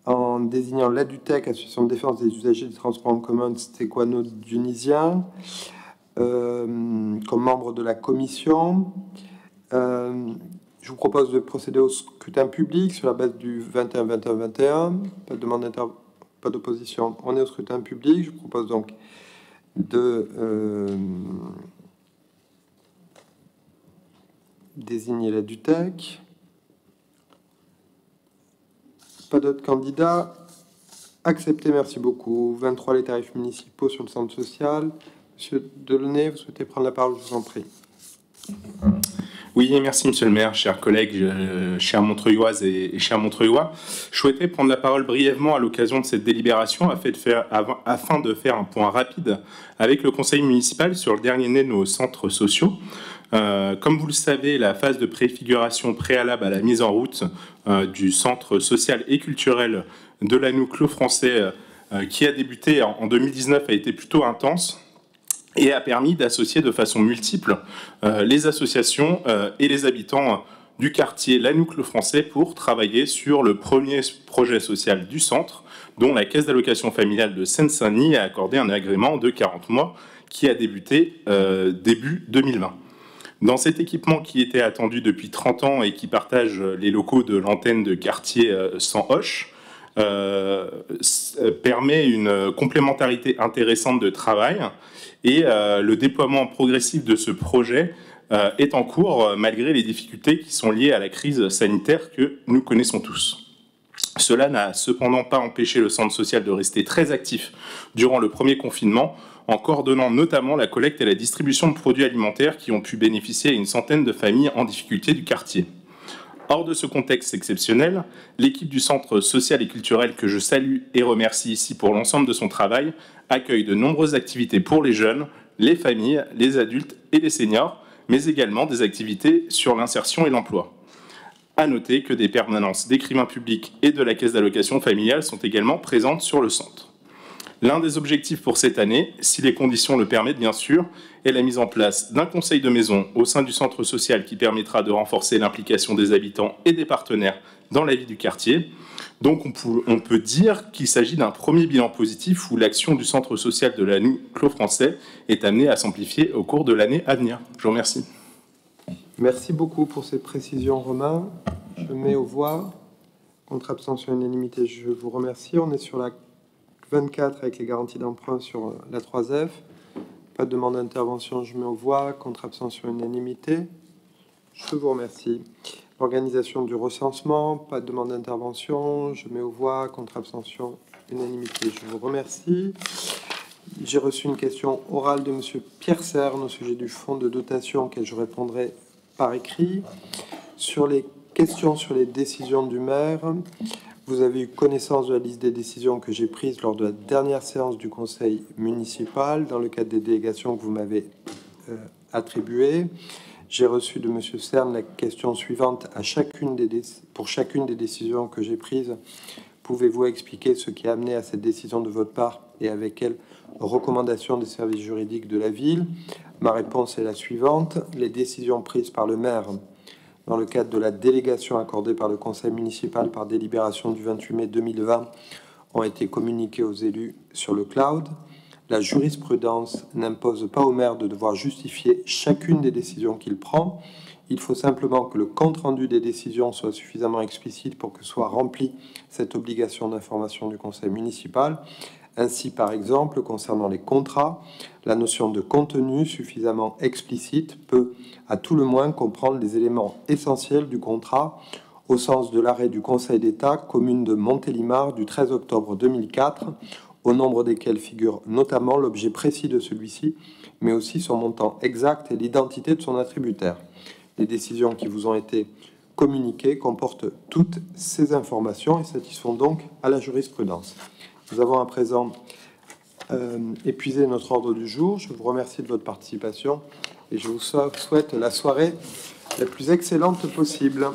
en désignant l'ADUTEC, Association de défense des usagers des transports en commun stéphano-tunisien, comme membre de la commission. Je vous propose de procéder au scrutin public sur la base du 21-21-21. Pas de demande d'intervention. Pas d'opposition. On est au scrutin public. Je propose donc de désigner la DUTEC. Pas d'autres candidats. Accepté, merci beaucoup. 23, les tarifs municipaux sur le centre social. Monsieur Delaunay, vous souhaitez prendre la parole, je vous en prie. Oui, merci Monsieur le maire, chers collègues, chers Montreuilloises et chers Montreuillois. Je souhaitais prendre la parole brièvement à l'occasion de cette délibération afin de faire un point rapide avec le conseil municipal sur le dernier né de nos centres sociaux. Comme vous le savez, la phase de préfiguration préalable à la mise en route du centre social et culturel de l'Anouk-Clos français qui a débuté en 2019 a été plutôt intense et a permis d'associer de façon multiple les associations et les habitants du quartier Lanouk-le Français pour travailler sur le premier projet social du centre, dont la Caisse d'allocation familiale de Seine-Saint-Denis a accordé un agrément de 40 mois qui a débuté début 2020. Dans cet équipement qui était attendu depuis 30 ans et qui partage les locaux de l'antenne de quartier sans Hoche, permet une complémentarité intéressante de travail. Et le déploiement progressif de ce projet est en cours malgré les difficultés qui sont liées à la crise sanitaire que nous connaissons tous. Cela n'a cependant pas empêché le centre social de rester très actif durant le premier confinement, en coordonnant notamment la collecte et la distribution de produits alimentaires qui ont pu bénéficier à une centaine de familles en difficulté du quartier. Hors de ce contexte exceptionnel, l'équipe du centre social et culturel que je salue et remercie ici pour l'ensemble de son travail accueille de nombreuses activités pour les jeunes, les familles, les adultes et les seniors, mais également des activités sur l'insertion et l'emploi. À noter que des permanences d'écrivains publics et de la Caisse d'allocation familiale sont également présentes sur le centre. L'un des objectifs pour cette année, si les conditions le permettent bien sûr, est la mise en place d'un conseil de maison au sein du centre social qui permettra de renforcer l'implication des habitants et des partenaires dans la vie du quartier. Donc on peut dire qu'il s'agit d'un premier bilan positif où l'action du centre social de l'Anouk-Clos français est amenée à s'amplifier au cours de l'année à venir. Je vous remercie. Merci beaucoup pour ces précisions, Romain. Je mets aux voix. Contre abstention unanimité, je vous remercie. On est sur la 24 avec les garanties d'emprunt sur la 3F. Pas de demande d'intervention, je mets aux voix. Contre abstention unanimité, je vous remercie. L'organisation du recensement, pas de demande d'intervention, je mets aux voix. Contre abstention unanimité, je vous remercie. J'ai reçu une question orale de Monsieur Pierre Cerne au sujet du fonds de dotation auquel je répondrai par écrit. Sur les questions sur les décisions du maire, vous avez eu connaissance de la liste des décisions que j'ai prises lors de la dernière séance du conseil municipal dans le cadre des délégations que vous m'avez attribuées. J'ai reçu de M. Cern la question suivante pour chacune des décisions que j'ai prises. Pouvez-vous expliquer ce qui a amené à cette décision de votre part et avec quelles recommandations des services juridiques de la ville? Ma réponse est la suivante. Les décisions prises par le maire dans le cadre de la délégation accordée par le conseil municipal par délibération du 28 mai 2020 ont été communiquées aux élus sur le cloud. La jurisprudence n'impose pas au maire de devoir justifier chacune des décisions qu'il prend. Il faut simplement que le compte-rendu des décisions soit suffisamment explicite pour que soit remplie cette obligation d'information du conseil municipal. Ainsi, par exemple, concernant les contrats, la notion de contenu suffisamment explicite peut, à tout le moins, comprendre les éléments essentiels du contrat au sens de l'arrêt du Conseil d'État, commune de Montélimar du 13 octobre 2004, au nombre desquels figure notamment l'objet précis de celui-ci, mais aussi son montant exact et l'identité de son attributaire. Les décisions qui vous ont été communiquées comportent toutes ces informations et satisfont donc à la jurisprudence. Nous avons à présent épuisé notre ordre du jour. Je vous remercie de votre participation et je vous souhaite la soirée la plus excellente possible.